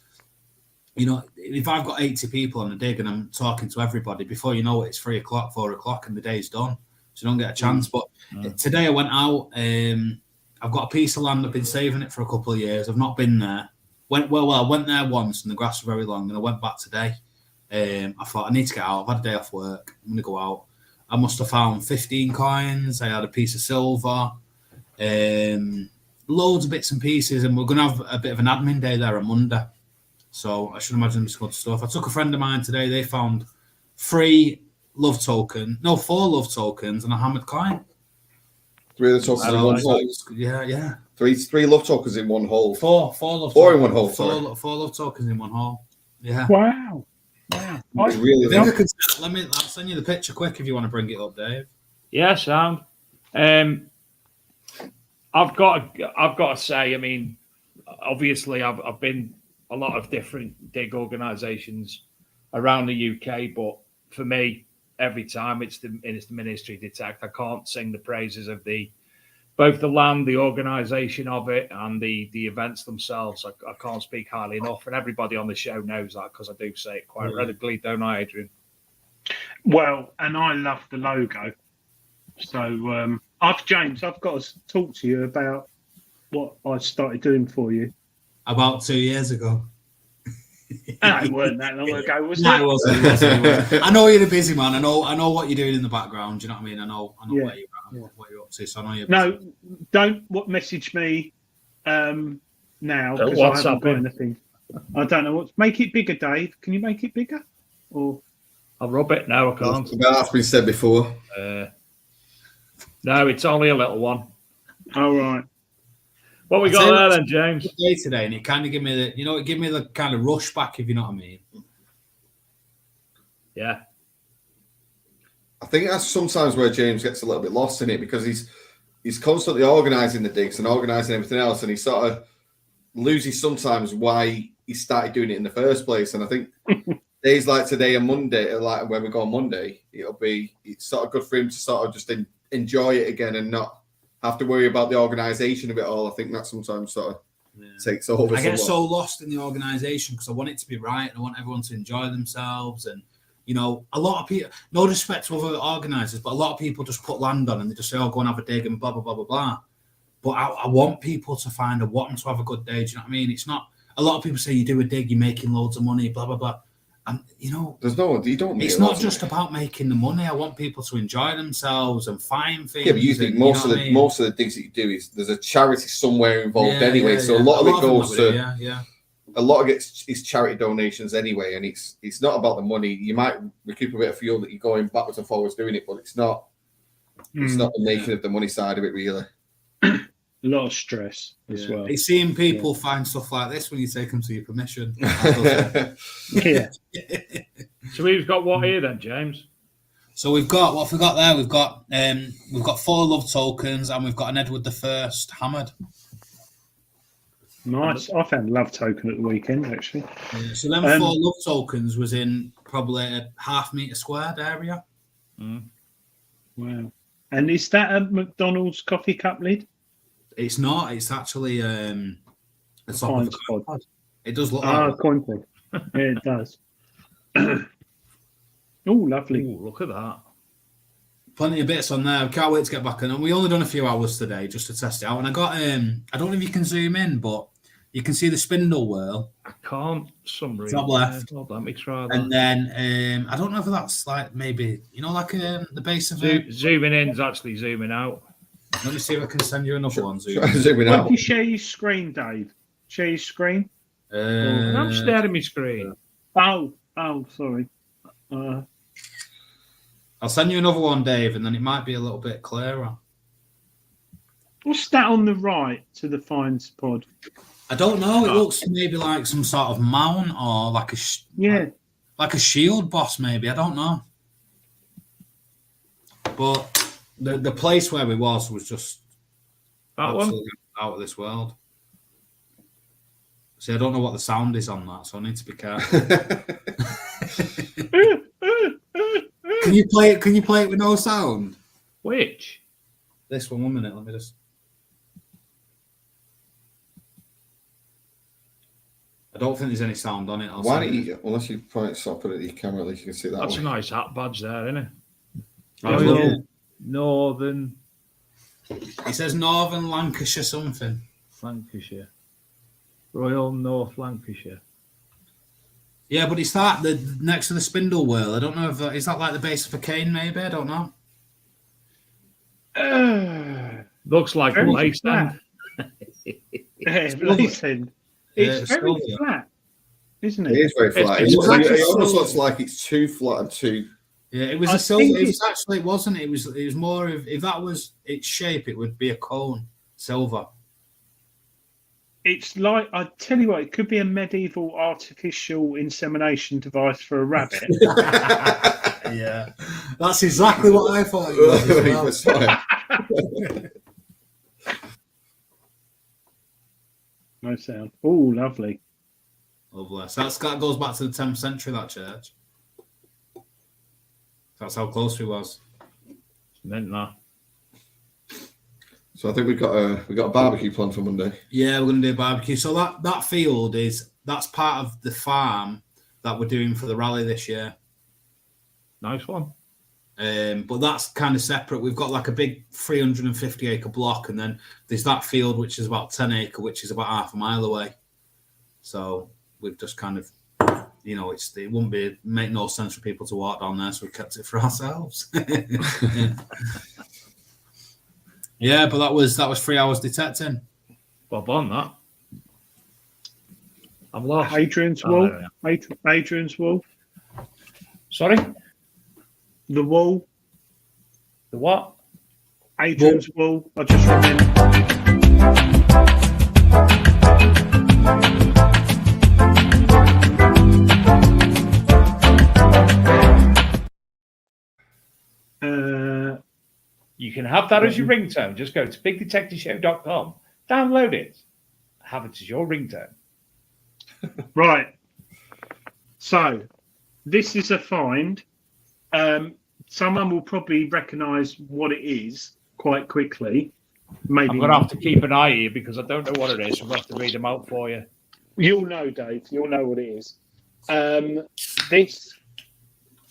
if I've got 80 people on the dig and I'm talking to everybody, before you know it, it's 3 o'clock, 4 o'clock, and the day's done. So you don't get a chance. But today I went out. I've got a piece of land. I've been saving it for a couple of years. I've not been there. I went there once and the grass was very long, and I went back today. I thought I need to get out. I've had a day off work. I'm going to go out. I must have found 15 coins. I had a piece of silver, loads of bits and pieces, and we're going to have a bit of an admin day there on Monday. So I should imagine it's good stuff. I took a friend of mine today. They found 4 love tokens and a hammered coin. 3 of the tokens in one hole. Yeah. 3 love tokens in one hole. 4 love Four in one hole. Sorry. 4 love tokens in one hole. Yeah. Wow. I'll send you the picture quick if you want to bring it up, Dave. Yeah, sound. I've got to say, I mean, obviously I've been a lot of different dig organisations around the UK, but for me, every time it's the Ministry Detect. I can't sing the praises of both the land, the organisation of it, and the events themselves. I can't speak highly enough, and everybody on the show knows that because I do say it quite regularly, don't I, Adrian? Well, and I love the logo. So, James, I've got to talk to you about what I started doing for you. About 2 years ago. It weren't that long ago, was it? No, it wasn't. I know you're a busy man. I know what you're doing in the background. Do you know what I mean? I know where you're at, what you're up to. So I know you're busy. No, don't message me now because I haven't got anything. I don't know make it bigger, Dave. Can you make it bigger? Or I'll rub it. No, I can't. That's been said before. No, it's only a little one. All right. What we got there then, James? Day today, and it kind of gave me the kind of rush back, if you know what I mean. Yeah. I think that's sometimes where James gets a little bit lost in it because he's constantly organising the digs and organising everything else, and he sort of loses sometimes why he started doing it in the first place. And I think days like today and Monday, like when we go on Monday, it's sort of good for him to sort of just enjoy it again and not have to worry about the organisation of it all. I think that sometimes sort of takes over. I get so lost in the organisation because I want it to be right and I want everyone to enjoy themselves. And, a lot of people, no respect to other organisers, but a lot of people just put land on and they just say, go and have a dig and blah, blah, blah, blah, blah. But I want people to I want them to have a good day. Do you know what I mean? It's not, a lot of people say you do a dig, you're making loads of money, blah, blah, blah. And there's no, you don't. It's not just about making the money. I want people to enjoy themselves and find things. Yeah, but you think most of the things that you do is there's a charity somewhere involved anyway. So a lot of it goes to a lot of it is charity donations anyway, and it's not about the money. You might recoup a bit of fuel that you're going backwards and forwards doing it, but it's not. It's not the making of the money side of it, really. A lot of stress as well. It's seeing people find stuff like this when you take them to your permission. Yeah. So we've got what here then, James? So we've got what have we got there? We've got 4 love tokens and we've got an Edward I hammered. Nice. I found a love token at the weekend actually. Yeah, so them 4 love tokens was in probably a ½ metre squared area. Wow. And is that a McDonald's coffee cup lid? It's not. It's actually a top of a coin pod. It does look like a coin pod. Yeah, it does. Oh, lovely. Ooh, look at that. Plenty of bits on there. Can't wait to get back on. And we only done a few hours today just to test it out. And I got I don't know if you can zoom in, but you can see the spindle whirl. I can't. Some reason. Top left. Let me try that. And then I don't know if that's like maybe like the base of zooming in is actually zooming out. Let me see if I can send you another one. Zooming out. Why don't you share your screen, Dave? Share your screen. I'm staring at my screen. Oh, sorry. I'll send you another one, Dave, and then it might be a little bit clearer. What's that on the right to the finds pod? I don't know. It looks maybe like some sort of mount or like like a shield boss, maybe. I don't know. But the place where we was just absolutely out of this world. See, I don't know what the sound is on that, so I need to be careful. Can you play it? Can you play it with no sound? Which? This one. 1 minute. Let me just. I don't think there's any sound on it. Why don't you, unless you point it up at your camera, at least you can see that. That's way. a nice hat badge there, isn't it? Oh, Royal yeah. Northern It says Northern Lancashire something. Lancashire. Royal North Lancashire. Yeah, but it's that the next to the spindle wheel. I don't know if is that like the base of a cane. Maybe I don't know. Looks like a Very lace flat. Listen, it's very flat, isn't it? It is very flat. It's It almost looks like it's too flat and too. Yeah, it was I a silver. think It was actually, it wasn't. It was more of, if that was its shape, it would be a cone, silver. It's like, I tell you what, it could be a medieval artificial insemination device for a rabbit. Yeah, that's exactly what I thought it was as well. No sound. Oh, lovely. Lovely. So that goes back to the 10th century. That church. That's how close we was. Meant that. So I think we got a barbecue planned for Monday. Yeah, we're going to do a barbecue. So that field that's part of the farm that we're doing for the rally this year. Nice one. But that's kind of separate. We've got like a big 350 acre block, and then there's that field which is about 10 acre, which is about half a mile away. So we've just kind of, it wouldn't make no sense for people to walk down there, so we kept it for ourselves. Yeah, but that was 3 hours detecting. Bob on that. I've lost. Adrian's wall. Adrian's wall. Sorry? The wall. The what? Adrian's wall. I just remember. You can have that as your ringtone. Just go to bigdetectiveshow.com, download it, have it as your ringtone. Right. So, this is a find. Someone will probably recognise what it is quite quickly. Maybe I'm going to have to keep an eye here because I don't know what it is. I'm going to have to read them out for you. You'll know, Dave. You'll know what it is. This.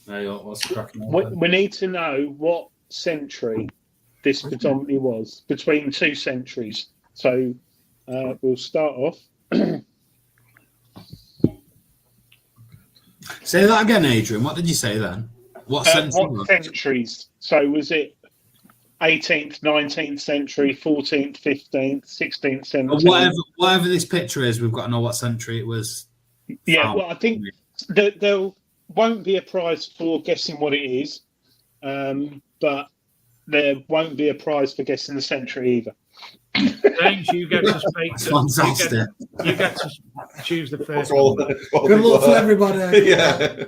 There you go. What's cracking We need to know what century this predominantly was, between two centuries. So we'll start off. Say that again, Adrian. What did you say then? What century? What centuries? So was it 18th, 19th century, 14th, 15th, 16th century? Whatever this picture is, we've got to know what century it was. Yeah, well, I think there won't be a prize for guessing what it is, but there won't be a prize for guessing the century either. James, you get to speak. Fantastic. You get to choose the first Good Good luck for everybody. Yeah.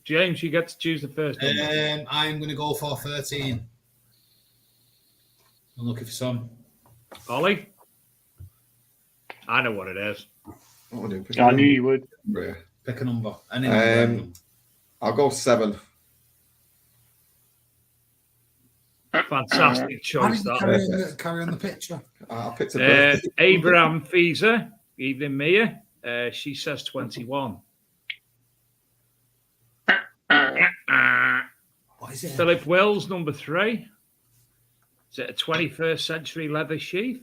James, you get to choose the first one. I'm going to go for 13. I'm looking for some. Ollie? I know what it is. I knew you would. Yeah. Pick a number. Any number. I'll go 7. Fantastic choice, that. Carry on the picture. I picked a Abraham Fieser, evening Mia. She says 21. What is it? Philip Wells, number 3. Is it a 21st century leather sheath?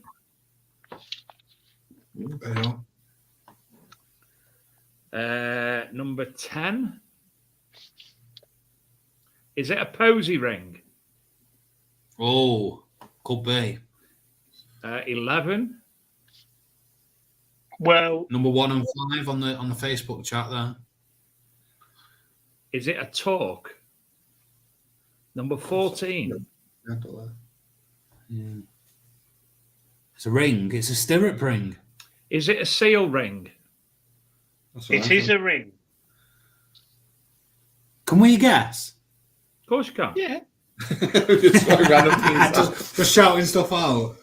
Number 10. Is it a posy ring? Oh, could be. 11. Well, Number 1 and 5 on the Facebook chat there. Is it a talk? Number 14. Yeah. It's a ring. It's a stirrup ring. Is it a seal ring? it is a ring. Can we guess? Of course you can. Yeah. Just throwing random things out. Just shouting stuff out.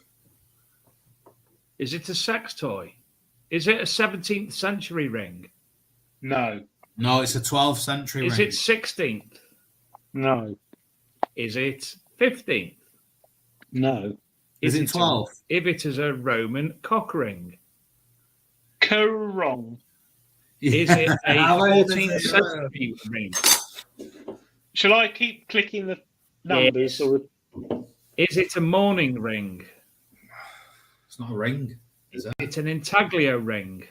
Is it a sex toy? Is it a 17th century ring? No. No, it's a 12th century Is ring. it 16th? No. Is it 15th? No. Is it 12? If it is a Roman cock ring. Wrong. Is it a How old is 14th it? century ring? Shall I keep clicking the numbers? Yes. Or Is it a mourning ring? It's not a ring, is it? It's an intaglio ring.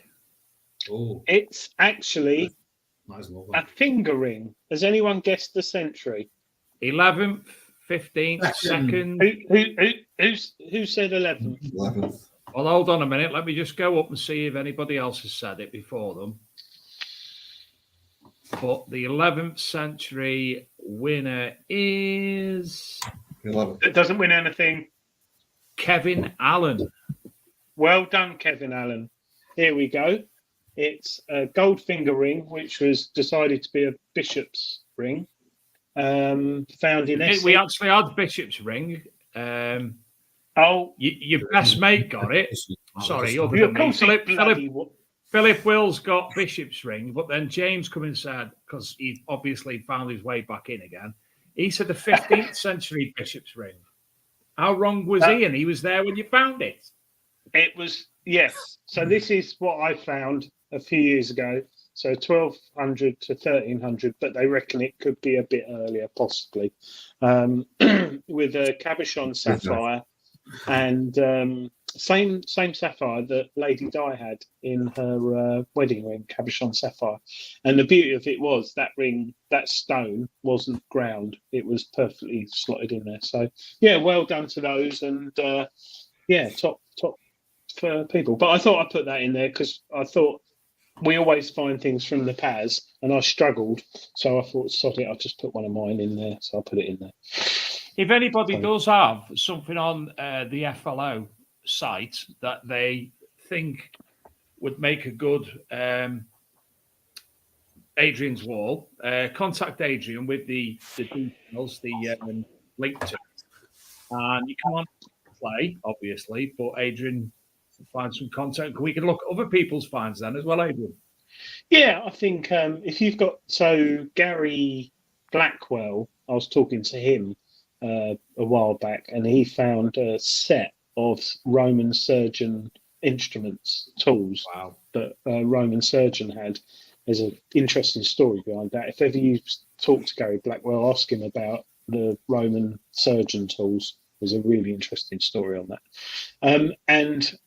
Oh, it's actually might as well. a finger ring. Has anyone guessed the century? 11th, 15th, Second. 2nd. Who said 11? 11th. Well, hold on a minute. Let me just go up and see if anybody else has said it before them. But the 11th century winner is 11th. It doesn't win anything. Kevin Allen. Well done, Kevin Allen. Here we go. It's a gold finger ring, which was decided to be a bishop's ring. Found in Essex. We actually had Bishop's ring. Oh, Your best mate got it. Sorry, other you than me. bloody Philip Wills got Bishop's ring, but then James come and said, because he obviously found his way back in again, he said the 15th century Bishop's ring. How wrong was he? And he was there when you found it. It was, yes. So this is what I found a few years ago. So 1200 to 1300, but they reckon it could be a bit earlier, possibly, with a cabochon sapphire and same sapphire that Lady Di had in her wedding ring, cabochon sapphire. And the beauty of it was that ring, that stone wasn't ground; it was perfectly slotted in there. So yeah, well done to those, and yeah, top for people. But I thought I'd put that in there because I thought we always find things from the Paz, and I struggled, so I thought, sod it, I'll just put one of mine in there. So I'll put it in there. If anybody does have something on the FLO site that they think would make a good Adrian's wall, contact Adrian with the details, the link to it. And you can play, obviously, but Adrian find some content. We can look at other people's finds then as well, Adrian. Yeah, I think if you've got, so Gary Blackwell, I was talking to him a while back, and he found a set of Roman surgeon instruments, tools. Wow. That a Roman surgeon had. There's an interesting story behind that. If ever you talk to Gary Blackwell, ask him about the Roman surgeon tools. There's a really interesting story on that. And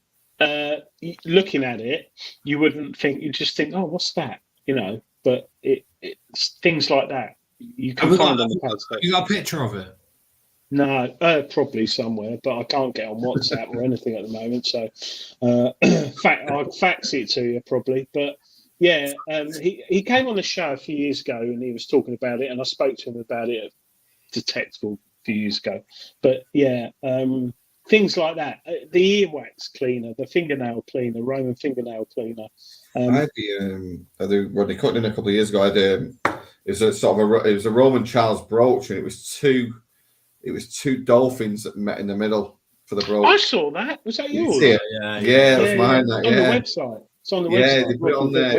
looking at it, you wouldn't think, you just think, oh, what's that? You know, but it's things like that. You can find on the page. You got a picture of it? No, probably somewhere, but I can't get on WhatsApp or anything at the moment. So, I'll fax it to you probably. But yeah, he came on the show a few years ago and he was talking about it, and I spoke to him about it at Detectable a few years ago. But yeah, things like that. The earwax cleaner, the fingernail cleaner, Roman fingernail cleaner. I had when they cut in a couple of years ago. I had it was a sort of it was a Roman Charles brooch, and it was two dolphins that met in the middle for the brooch. I saw that. Was that yours? Yeah, that was mine. That, on the website. It's on the website. Yeah, they put it on there.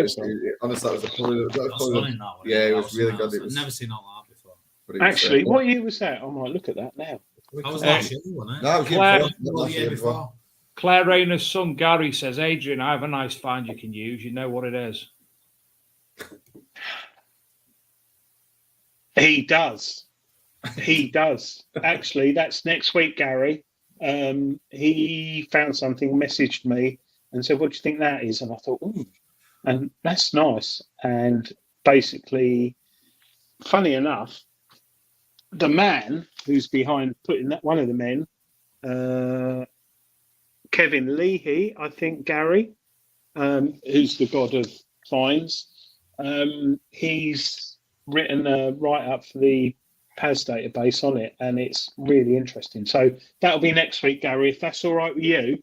Honestly, that was it was really good. I've never seen all that before. Actually, what year was that? I might look at that now. I was last year, wasn't it? No, it was year before. Claire Rayner's son Gary says, Adrian, I have a nice find you can use. You know what it is. He does. He does. Actually, that's next week, Gary. He found something, messaged me, and said, what do you think that is? And I thought, ooh, and that's nice. And basically, funny enough, the man who's behind putting that, one of the men, Kevin Leahy, I think, Gary, who's the god of finds, he's written a write-up for the Paz database on it, and it's really interesting. So that'll be next week, Gary, if that's all right with you.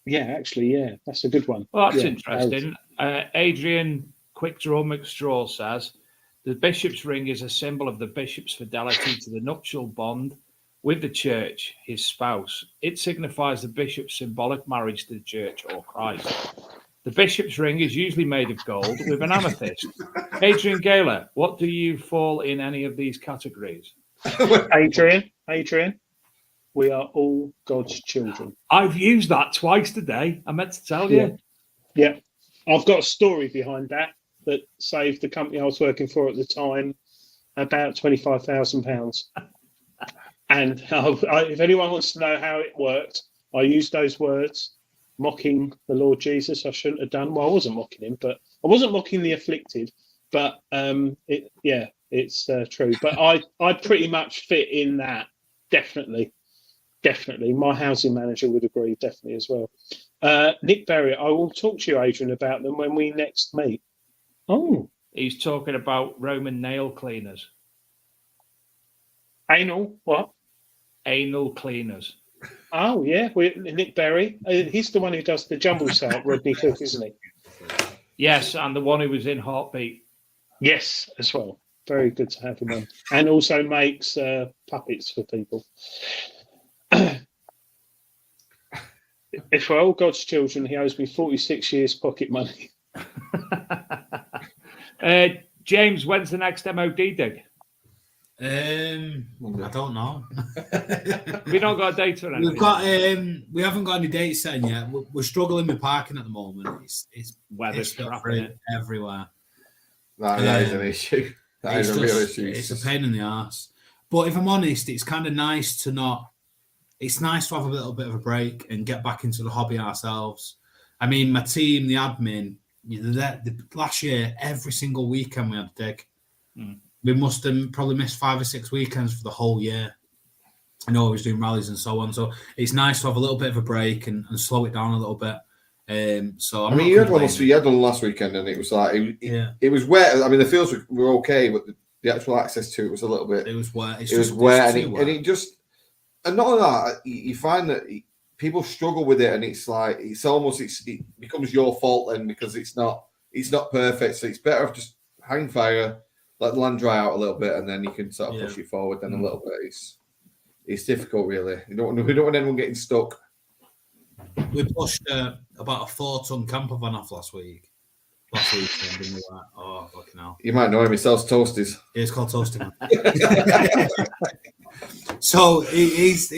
Yeah, that's a good one. Well, that's interesting. Adrian Quick Draw McStraw says, the bishop's ring is a symbol of the bishop's fidelity to the nuptial bond with the church, his spouse. It signifies the bishop's symbolic marriage to the church or Christ. The bishop's ring is usually made of gold with an amethyst. Adrian Gayler, what do you fall in any of these categories? Adrian, we are all God's children. I've used that twice today. I meant to tell you. Yeah. I've got a story behind that saved the company I was working for at the time about £25,000. And if anyone wants to know how it worked, I used those words, mocking the Lord Jesus. I shouldn't have done. Well, I wasn't mocking him, but I wasn't mocking the afflicted. But it's true. But I pretty much fit in that. Definitely. My housing manager would agree, definitely as well. Nick Berry, I will talk to you, Adrian, about them when we next meet. Oh. He's talking about Roman nail cleaners. Anal, what? Anal cleaners. Oh, yeah. Nick Berry. He's the one who does the jumble sale, Rodney Cook, isn't he? Yes, and the one who was in Heartbeat. Yes, as well. Very good to have him on. And also makes puppets for people. If we're all God's children, he owes me 46 years pocket money. James, when's the next MOD dig? I don't know. We don't got a date for anything. We've got we haven't got any dates set yet. We're struggling with parking at the moment. It's weather's crap everywhere. That is an issue. That is a real issue. It's a pain in the ass. But if I'm honest, it's kind of nice to not. It's nice to have a little bit of a break and get back into the hobby ourselves. I mean, my team, the admin, last year, every single weekend we had a dig. We must have probably missed 5 or 6 weekends for the whole year. I know I was doing rallies and so on. So it's nice to have a little bit of a break and slow it down a little bit. So you had one last weekend, and it was like it was wet. I mean, the fields were okay, but the actual access to it was a little bit. It was wet. It was wet, and it just. And not only that, you find that people struggle with it, and it's like it becomes your fault then because it's not perfect. So it's better off just hang fire, let the land dry out a little bit, and then you can sort of push it forward. Then a little bit. It's difficult, really. We don't want anyone getting stuck. We pushed about a 4-ton camper van off last weekend, and we were like, oh fucking hell! You might know him. He sells toasties. Yeah, it's called Toasty Man. So he's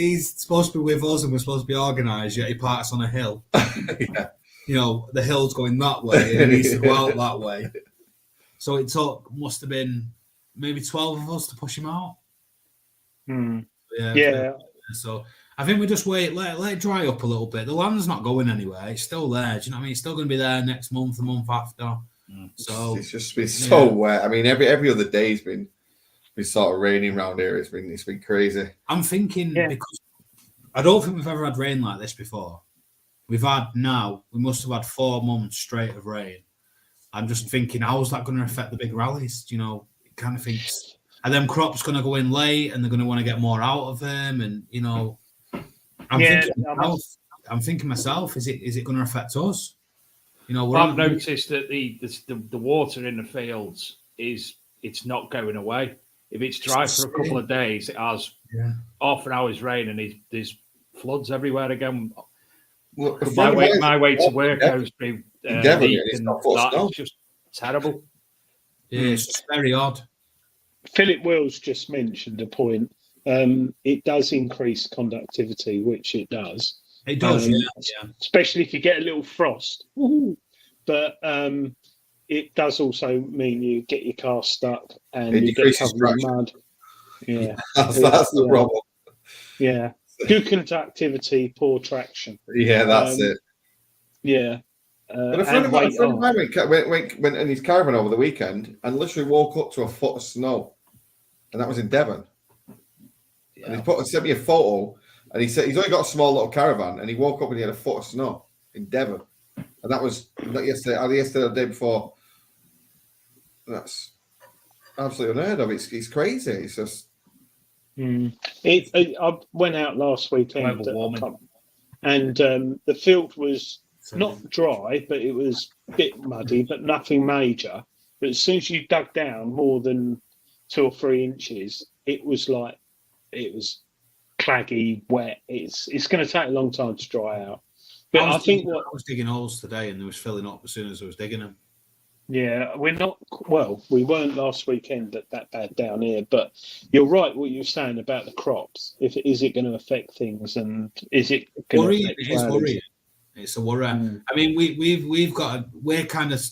supposed to be with us, and we're supposed to be organised. Yet he parks on a hill. Yeah. You know, the hill's going that way, and he needs to go out that way. So it must have been maybe 12 of us to push him out. Yeah. So I think we just wait, let it dry up a little bit. The land's not going anywhere; it's still there. Do you know what I mean? It's still going to be there next month, the month after. So it's just been so wet. I mean, every other day's been sort of raining around here. It's been crazy. I'm thinking because I don't think we've ever had rain like this before. We must have had 4 months straight of rain. I'm just thinking, how's that going to affect the big rallies? You know, it kind of thinks, are them crops going to go in late and they're going to want to get more out of them? And you know, I'm thinking myself, is it going to affect us? You know, I've noticed that the water in the fields it's not going away. If it's dry for a couple of days, it has half an hour's rain, and there's floods everywhere again. Look, my way to work goes through Devon, it's just terrible. Yeah, it's just very odd. Philip Wills just mentioned a point. It does increase conductivity, which it does. It does, especially if you get a little frost. But it does also mean you get your car stuck and you get covered in mud. Yeah, that's the problem. Yeah, good conductivity, poor traction. Yeah, that's it. Yeah. But a friend of mine went in his caravan over the weekend and literally woke up to a foot of snow, and that was in Devon. Yeah. And he sent me a photo, and he said he's only got a small little caravan, and he woke up and he had a foot of snow in Devon, and that was not yesterday. Or the day before. That's absolutely unheard of. It's crazy. It's just. I went out last weekend, and the field was not dry, but it was a bit muddy, but nothing major. But as soon as you dug down more than 2 or 3 inches, it was claggy, wet. It's going to take a long time to dry out. But I think I was digging holes today, and they was filling up as soon as I was digging them. Yeah, we're not well. We weren't last weekend that bad down here, but you're right. What you're saying about the crops, is it going to affect things, and is it going to affect It is worrying. It's a worry. I mean, we're kind of.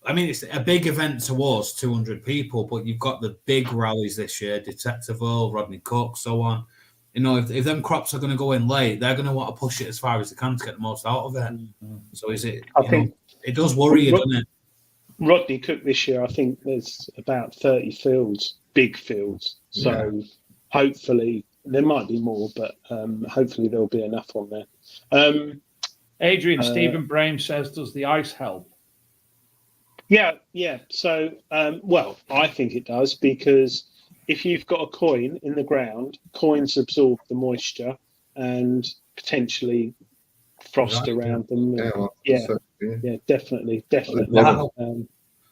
I mean, it's a big event to us, 200 people, but you've got the big rallies this year: Detective Earl, Rodney Cook, so on. You know, if them crops are going to go in late, they're going to want to push it as far as they can to get the most out of it. So is it? I think it does worry you, doesn't it? Rodney Cook this year, I think there's about 30 fields, big fields. So hopefully there might be more, but hopefully there'll be enough on there. Adrian, Stephen Brame says, does the ice help? Yeah. So, well, I think it does, because if you've got a coin in the ground, coins absorb the moisture and potentially frost around them. Yeah, definitely. Wow.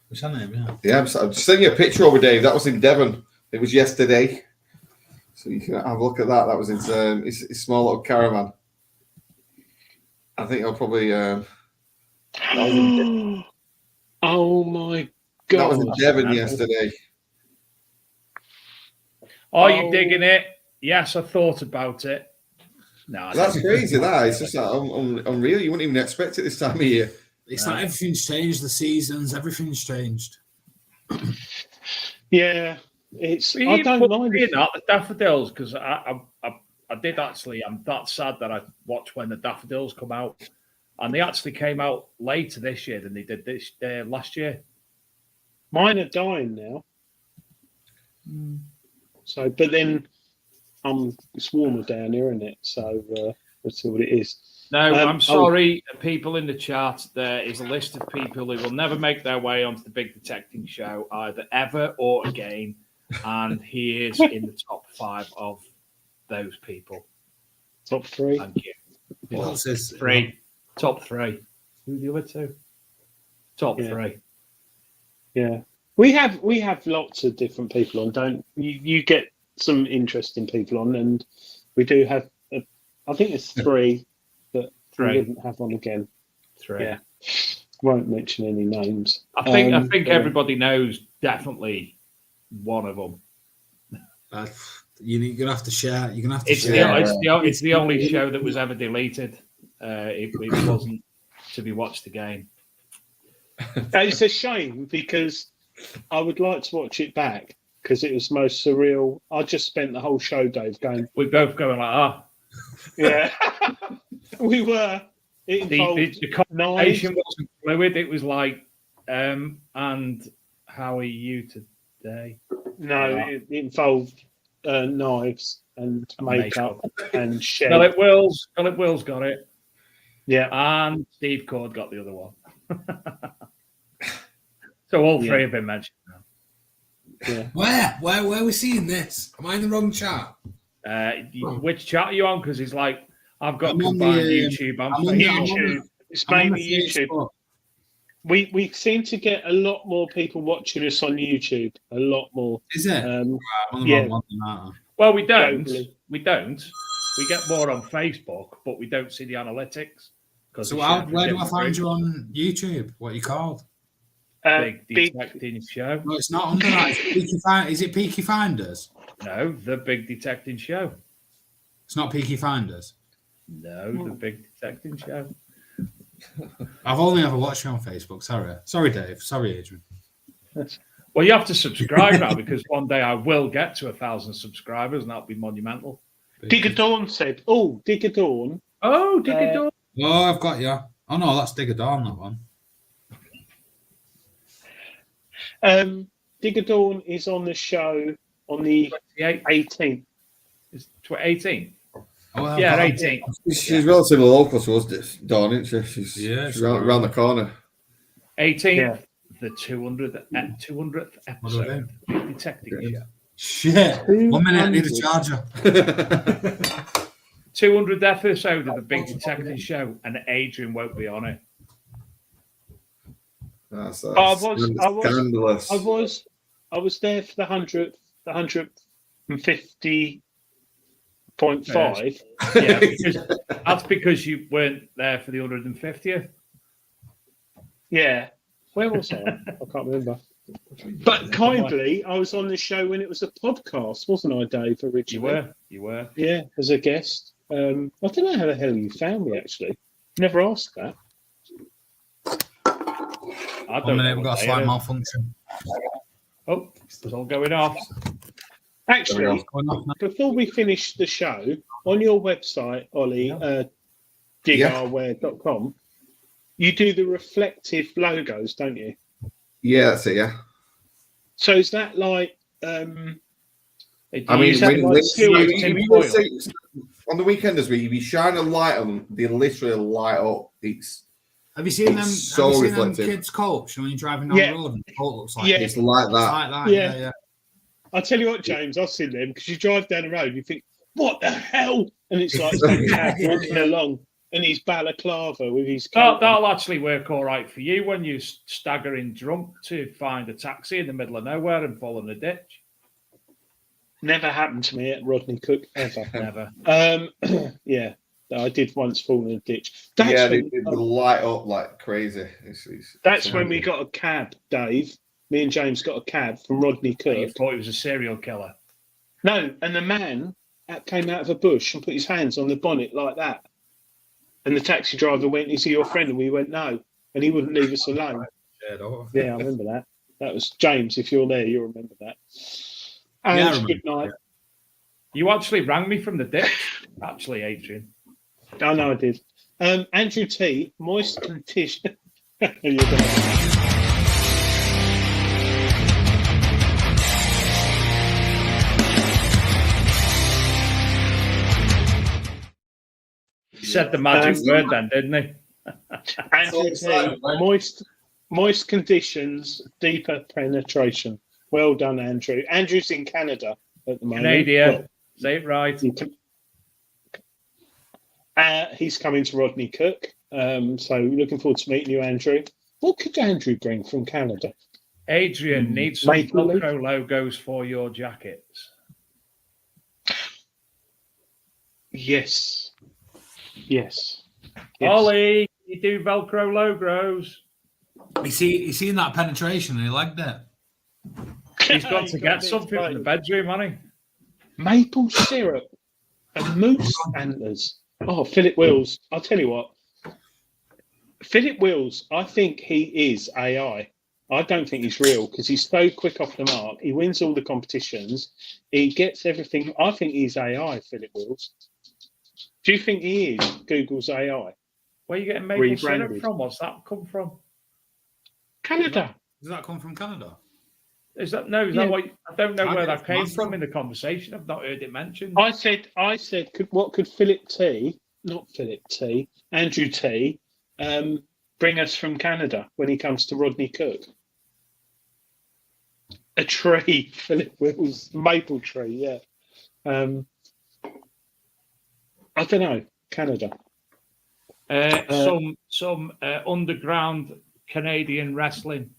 What's her name? Yeah, I'm just sending you a picture over, Dave. That was in Devon. It was yesterday, so you can have a look at that. That was in his small little caravan. I think I'll probably. Oh my God! That was in Devon yesterday. Are you digging it? Yes, I thought about it. No, that's crazy. That it's just like, unreal. You wouldn't even expect it this time of year. It's like everything's changed. The seasons, everything's changed. Yeah, it's. I don't mind the daffodils, because I did actually. I'm that sad that I watched when the daffodils come out, and they actually came out later this year than they did this last year. Mine are dying now. So, but then it's warmer down here, isn't it? So let's see what it is. No, I'm sorry, people in the chat. There is a list of people who will never make their way onto the Big Detecting Show, either ever or again, and he is in the top 5 of those people. Top 3. Thank you. 3. Top 3. Who are the other 2? Top 3. Yeah, we have lots of different people on. Don't you get some interesting people on, and we do have. I think it's 3 that we didn't have on again. 3. Yeah, won't mention any names. I think everybody knows definitely one of them. You're gonna have to share. You're gonna have to share. It's the only show that was ever deleted. It wasn't to be watched again. It's a shame, because I would like to watch it back, because it was most surreal. I just spent the whole show, Dave, going. We're both going like, yeah, we were. The conversation wasn't fluid. It was like, and how are you today? No, it involved knives and makeup and shit. Philip Wills got it. Yeah, and Steve Cord got the other one. So all 3 have been mentioned now. Yeah. Where are we seeing this? Am I in the wrong chat? Which chat are you on? Because it's like I've got combined YouTube. I'm on YouTube. It's mainly YouTube. We seem to get a lot more people watching us on YouTube. A lot more. Is it? Yeah. Well, we don't. Totally. We don't. We get more on Facebook, but we don't see the analytics. So where do I find you on YouTube? What are you called? Big Detecting Show. No, it's not under that. Is it Peaky Finders? No, the Big Detecting Show. It's not Peaky Finders? No, the Big Detecting Show. I've only ever watched you on Facebook. Sorry, Dave. Sorry, Adrian. Well, you have to subscribe now, because one day I will get to 1,000 subscribers, and that'll be monumental. Digger Dawn said, Digger Dawn. Oh, Digger Dawn. Oh, I've got you. Oh, no, that's Digger Dawn, that one. Digger Dawn is on the show on the 18th. It's 18th? Oh, well, yeah, 18th. She's relatively local to us, Dawn, isn't she? She's around the corner. 18th, the 200th episode of Detecting Show. Shit. 1 minute, I need a charger. 200th episode of the Big Detective Show, and Adrian won't be on it. That's I scandalous. was there for the 150 0.5. Yeah, because that's because you weren't there for the 150th. Yeah. Where was I? I can't remember. But kindly, I was on the show when it was a podcast, wasn't I, Dave, originally? You were. Yeah, as a guest. I don't know how the hell you found me, actually. Never asked that. I don't 1 know. minute, we've got a slight malfunction. Oh, it's all going off. Actually, before we finish the show, on your website, Ollie, digarware.com, you do the reflective logos, don't you? Yeah, that's it. Yeah. So is that like? I mean, is that like on the weekenders, we shine a light on them. They literally light up. Have you seen them? So have you seen reflective. them kids' coach when you're driving down the road and the coat looks like it's like that. Yeah. I'll tell you what, James, I've seen them because you drive down the road and you think, what the hell? And it's like some cat walking along in his balaclava with his coat. That'll actually work all right for you when you're staggering drunk to find a taxi in the middle of nowhere and fall in a ditch. Never happened to me at Rodney Cook, ever. Never. Yeah, I did once fall in a ditch. They light up like crazy. That's when we got a cab, Dave. Me and James got a cab from Rodney Cook. You thought he was a serial killer. No, and the man came out of a bush and put his hands on the bonnet like that. And the taxi driver went, "Is he your friend?" And we went, "No." And he wouldn't leave us alone. Yeah, I remember that. That was James. If you're there, you'll remember that. And good night. You actually rang me from the ditch, actually, Adrian. I know I did. Andrew T, moist condition. He said the magic word then, didn't he? Andrew T, moist conditions, deeper penetration. Well done, Andrew. Andrew's in Canada at the moment. Canada. Say it right. He's coming to Rodney Cook. So looking forward to meeting you, Andrew. What could Andrew bring from Canada? Adrian needs some Velcro logos for your jackets. Yes. Ollie, you do Velcro logos. He's seen that penetration and he liked it. He's got to get something from the bedroom, hasn't he? Maple syrup and moose antlers. Oh, Philip Wills. I'll tell you what. Philip Wills, I think he is AI. I don't think he's real because he's so quick off the mark. He wins all the competitions. He gets everything. I think he's AI, Philip Wills. Do you think he is Google's AI? Where are you getting maple syrup from? What's that come from? Canada. Does that come from Canada? Is that what? I don't know where that came from in the conversation. I've not heard it mentioned. I said, what could Andrew T, bring us from Canada when he comes to Rodney Cook? A tree, Philip Wills, maple tree, yeah. I don't know, Canada. Some underground Canadian wrestling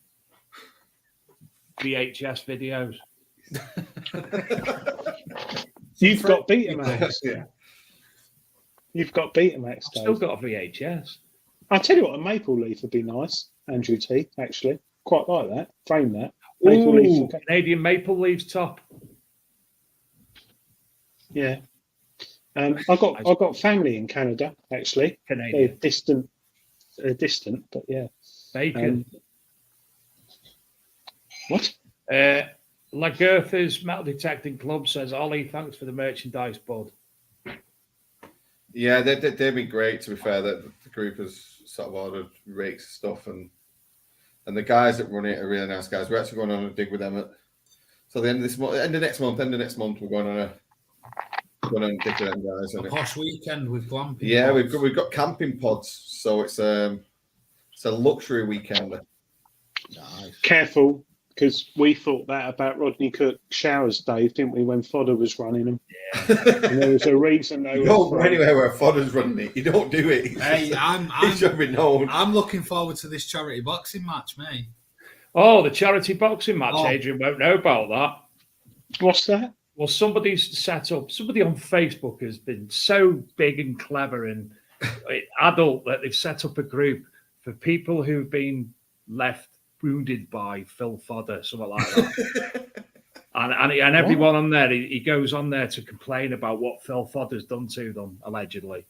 VHS videos. You've got Betamax. Yeah. You've got Betamax. I've still got a VHS. I'll tell you what, a maple leaf would be nice, Andrew T. Actually, quite like that. Frame that. Maple leaf. Canadian maple leaves top. Yeah. I've got family in Canada. Actually, Canadian. They're distant, but yeah. Bacon. What? Lagertha's Metal Detecting Club says, Ollie, thanks for the merchandise, bud. Yeah, they've been great, to be fair. The group has sort of ordered rakes and stuff, and the guys that run it are really nice guys. We're actually going on a dig with them so the end of next month, we're going on a dig with them guys. A posh weekend with glamping. Yeah, pods. We've got camping pods, so it's a luxury weekend. Nice. Careful, because we thought that about Rodney Cook showers, Dave, didn't we, when Fodder was running them? Yeah. And there was a reason they were. You don't go anywhere where Fodder's running it. You don't do it. Hey, it should be known. I'm looking forward to this charity boxing match, mate. Oh, the charity boxing match. Adrian won't know about that. What's that? Well, somebody on Facebook has been so big and clever and adult that they've set up a group for people who've been left wounded by Phil Fodder, something like that. and everyone on there, he goes on there to complain about what Phil Fodder's done to them, allegedly.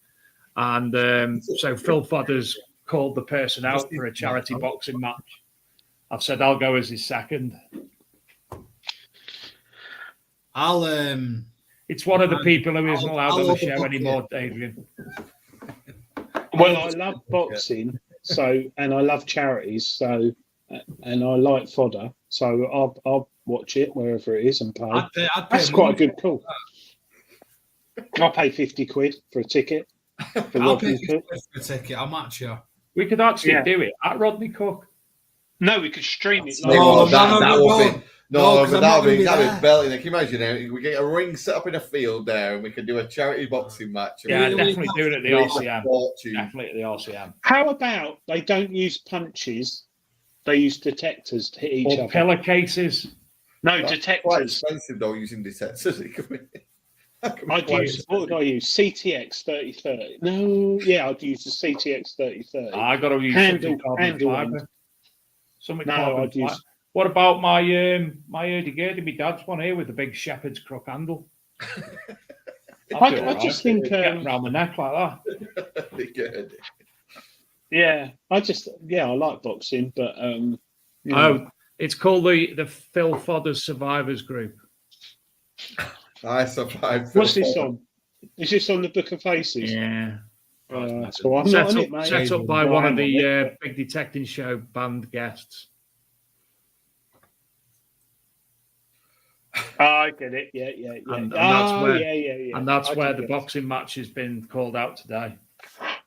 And so Phil Fodder's called the person out for a charity boxing match. I've said I'll go as his second. It's one of the people who isn't allowed on the show anymore, Adrian. Well, I love boxing, and I love charities, and I like fodder, so I'll watch it wherever it is and pay. I'd pay That's quite a good call. I'll pay 50 quid for a ticket. I'll pay 50 quid for a ticket. I'll match you. We could actually do it at Rodney Cook. No, we could stream it. That'll be belting. Can you imagine? We get a ring set up in a field there, and we can do a charity boxing match. Yeah, definitely do it at the RCM. Definitely at the RCM. How about they don't use punches? They use detectors to hit each other. Pillowcases. No, That's detectors. quite expensive though, using detectors. What would I use? CTX 3030. No, yeah, I'd use the CTX 3030. I got to use something carbon fibre. Something carbon fibre. What about my hurdy-gurdy? My dad's one here with the big shepherd's crook handle. I just think around the neck like that. Yeah, I like boxing, but it's called the Phil Fodder Survivors Group. I survived. What's this on? Is this on the Book of Faces? Yeah. So I'm not on it, mate. Set up by one of the Big Detecting Show band guests. I get it. Yeah. And that's where the boxing match has been called out today.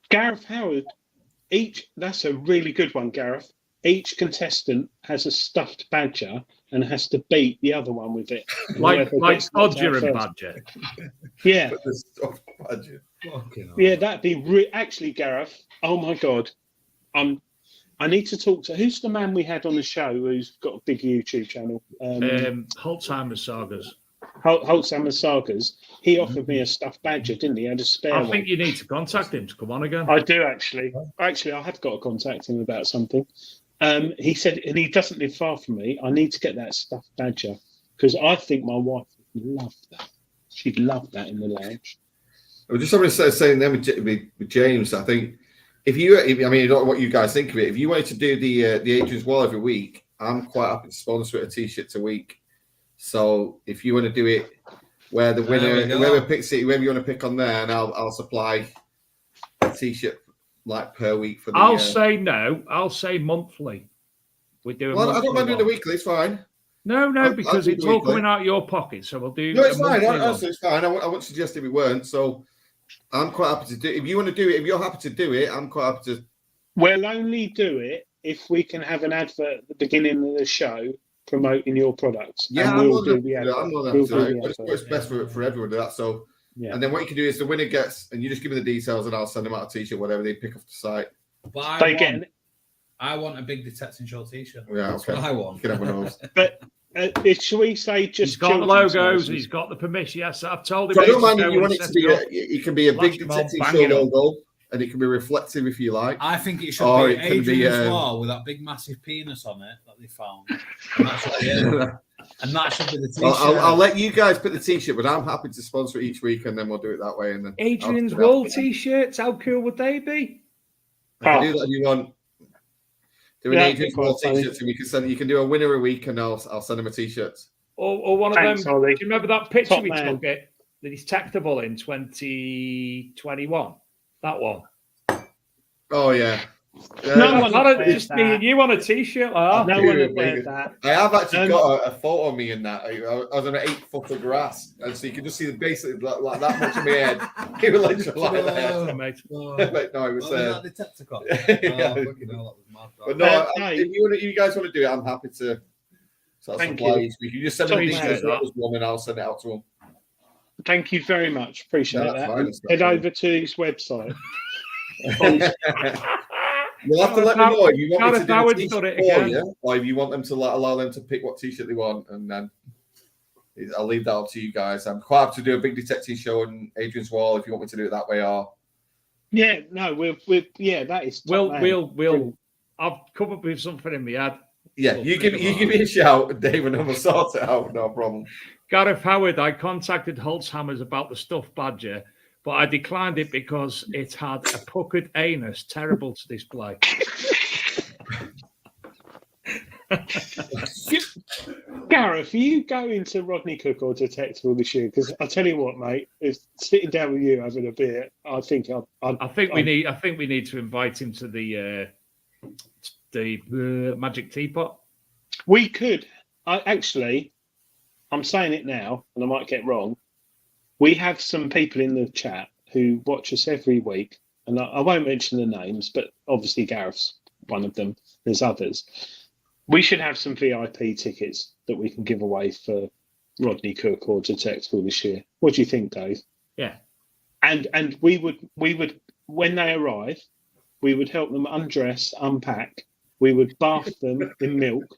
Gareth Howard. That's a really good one, Gareth. Each contestant has a stuffed badger and has to beat the other one with it. like Bodger and Badger. Yeah. The stuffed badger. Yeah, that'd be actually, Gareth. Oh my God, I need to talk to who's the man we had on the show who's got a big YouTube channel. Holtzheimer's Sagas. Holtzheimer's Sagas. He offered me a stuffed badger, didn't he? He had a spare one. I think you need to contact him to come on again. I do actually. Actually, I have got to contact him about something. He said, and he doesn't live far from me. I need to get that stuffed badger because I think my wife would love that. She'd love that in the lounge. I was just somebody saying then with James. I think I don't know what you guys think of it. If you wanted to do the Adrian's Wall every week, I'm quite happy to sponsor it a t-shirt a week. So if you want to do it, where the winner, whoever picks it, whoever you want to pick on there, and I'll supply a t-shirt like per week for the. I'll say no. I'll say monthly. We do. Well, I don't mind doing the weekly. It's fine. No, because it's all coming out of your pocket. So we'll do. No, it's fine. It's fine. I wouldn't suggest if we weren't. So I'm quite happy to do. If you want to do it, if you're happy to do it, I'm quite happy to. We'll only do it if we can have an advert at the beginning of the show promoting your products. Yeah, we'll do the advert. It's best for everyone to do that. So. Yeah. And then what you can do is the winner gets, and you just give me the details, and I'll send them out a t-shirt, whatever they pick off the site. But I want a Big Detecting Show t-shirt. Yeah, that's what I want. You can have one of those. But should we say just? He's got the logos. And he's got the permission. Yes, I've told him. So I don't mind if you want it to be. It can be a Big Detecting Show logo, and it can be reflective if you like. I think it should be Adrian's Wall with that big massive penis on it that they found. And that should be the t-shirt. Well, I'll let you guys put the t-shirt, but I'm happy to sponsor it each week, and then we'll do it that way. And then Adrian's Wall t-shirts. How cool would they be? Do that if you want. Do an Adrian's Wall t-shirts, and you can do a winner a week, and I'll send them a t-shirt. Or one of them. Olly. Do you remember that picture we took that he's tactable in 2021? That one. Oh yeah. No one just me and you on a t-shirt. No one would wear that. I have actually got a photo of me in that. I was on an 8 foot of grass, and so you can just see basically like that much of my head. It was literally like that. Mate. No, it was. That detector cop. But no, if you guys want to do it, I'm happy to. Thank you. You can just send me details that was one, and I'll send it out to them. Thank you very much. Appreciate that. Head over to his website. You'll have to let me know if you want me to do a t-shirt for you, or if you want them to allow them to pick what t-shirt they want, and then I'll leave that up to you guys. I'm quite happy to do a big detecting show on Adrian's Wall if you want me to do it that way. Or Yeah, no, we'll that is. We'll. I've come up with something in my head. Yeah, you give me a shout, Dave, and we'll sort it out. No problem. Gareth Howard, I contacted Holzhammer's about the stuffed badger, but I declined it because it had a puckered anus, terrible to display. Gareth, are you going to Rodney Cook or Detectable this year? Because I tell you what, mate, is sitting down with you having a beer. I think we need to invite him to the Magic Teapot. We could. I'm saying it now, and I might get wrong. We have some people in the chat who watch us every week, and I won't mention the names, but obviously Gareth's one of them. There's others. We should have some VIP tickets that we can give away for Rodney Cook or Detectable this year. What do you think, Dave? Yeah. And we would when they arrive, we would help them undress, unpack. We would bath them in milk,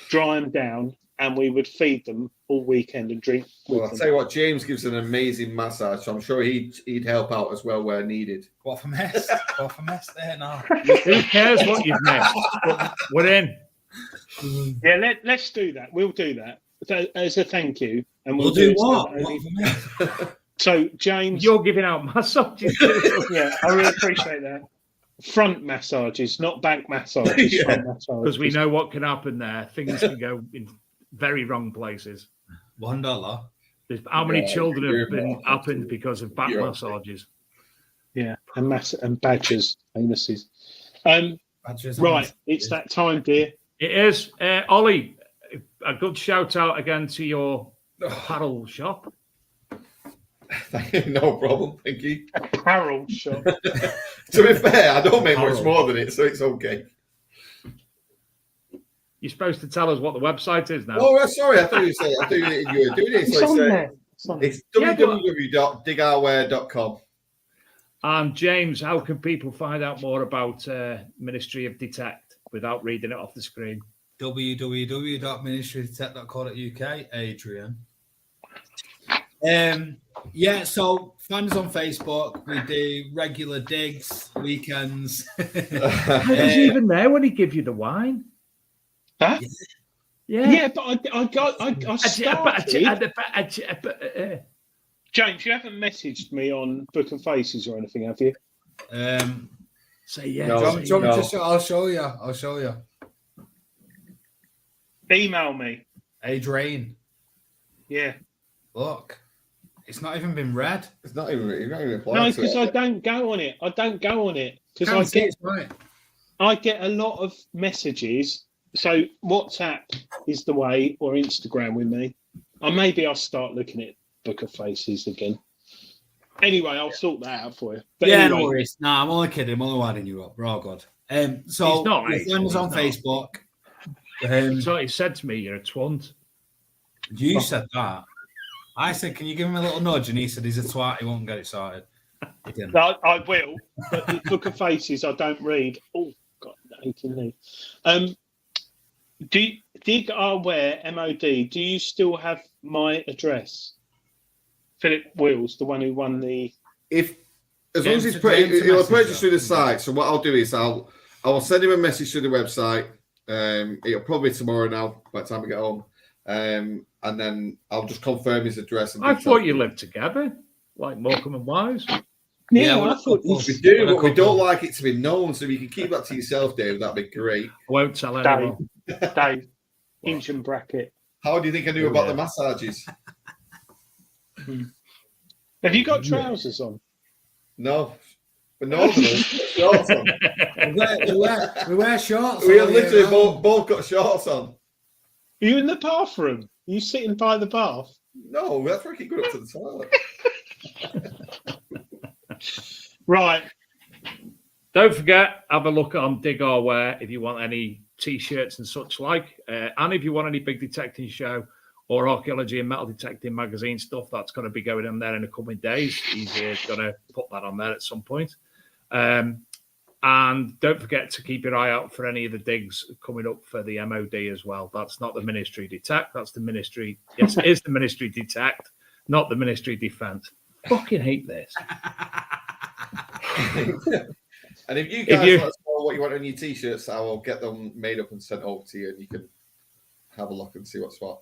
dry them down, and we would feed them all weekend and drink. Well, I'll tell you what, James gives an amazing massage, so I'm sure he'd help out as well where needed. What a mess! What a mess there now. Who cares what you've missed? We're in. Yeah, let's do that. We'll do that as a thank you, and we'll do what? So, James, you're giving out massages. Yeah, I really appreciate that. Front massages, not back massages. Yeah. Because we know what can happen there. Things can go in very wrong places. $1. How many children have been happened because of back massages? Yeah, and badgers, anuses. Right, it's that time, dear. It is. Ollie, a good shout out again to your apparel shop. No problem, thank you. Apparel shop. To be fair, I don't make much more than it, so it's okay. You're supposed to tell us what the website is now. Oh, sorry, I thought you were doing it. It's www.digourwear.com. And James, how can people find out more about Ministry of Detect without reading it off the screen? www.ministrydetect.co.uk, Adrian. Yeah, so find us on Facebook. We do regular digs, weekends. How was he even there when he give you the wine? Huh? Yeah, but I started. James, you haven't messaged me on Book and Faces or anything, have you? Say yeah. I'll show you. Email me. Adrian. Yeah. Look, it's not even been read. It's not even applied. No, because I don't go on it. Because I get a lot of messages. So WhatsApp is the way, or Instagram with me. Or maybe I'll start looking at Book of Faces again. Anyway, I'll sort that out for you. But yeah, anyway. no worries. No, I'm only kidding. I'm only winding you up. We're all good. So find us on Facebook. So he said to me, "You're a twant." You said that. I said, "Can you give him a little nudge?" And he said, "He's a twat. He won't get it sorted." I will. But the Book of Faces, I don't read. Oh, God, 18 leaves. Dig Our MOD, do you still have my address? Philip Wills, the one who won the. As long as he'll purchase through the site. So what I'll do is I'll send him a message through the website. It'll probably be tomorrow now by the time we get home. And then I'll just confirm his address. I thought you lived together, like Morecambe and Wise. Yeah, I thought we do, but we don't like it to be known. So if you can keep that to yourself, Dave, that'd be great. I won't tell anyone. Dave, inch and bracket. How do you think I knew about the massages? Have you got trousers on? No. But no, shorts on. We wear shorts. We have literally both got shorts on. Are you in the bathroom? Are you sitting by the bath? No, that's where I keep going up to the toilet. Right. Don't forget, have a look on Dig Our Wear if you want any T-shirts and such like. And if you want any big detecting show or archaeology and metal detecting magazine stuff, that's going to be going on there in the coming days. He's going to put that on there at some point. And don't forget to keep your eye out for any of the digs coming up for the MOD as well. That's not the Ministry Detect. That's the Ministry. Yes, it is the Ministry Detect, not the Ministry Defence. Fucking hate this. And if you guys let us know what you want on your t-shirts, I will get them made up and sent over to you, and you can have a look and see what's what.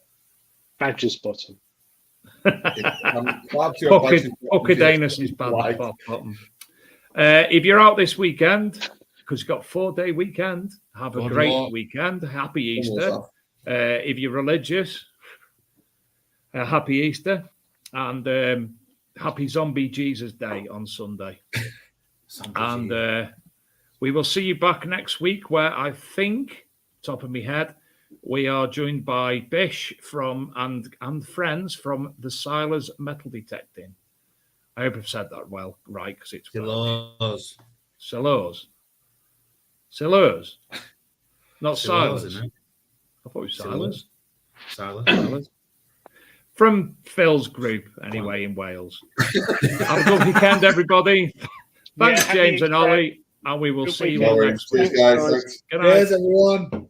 Badger's bottom. Occadanus is bottom. If you're out this weekend, because you've got a 4-day weekend, have a great weekend. Happy Easter. If you're religious, happy Easter. And happy Zombie Jesus Day on Sunday. And we will see you back next week, where I think, top of my head, we are joined by Bish and friends from the Silas Metal Detecting. I hope I've said that right, because it's Silos. Not Silas. I thought it was Silas. Silas. From Phil's group, anyway, in Wales. Have a good weekend, everybody. Thanks, James and Ollie, and we will see you all next week. Cheers, guys. Good night. Cheers, everyone.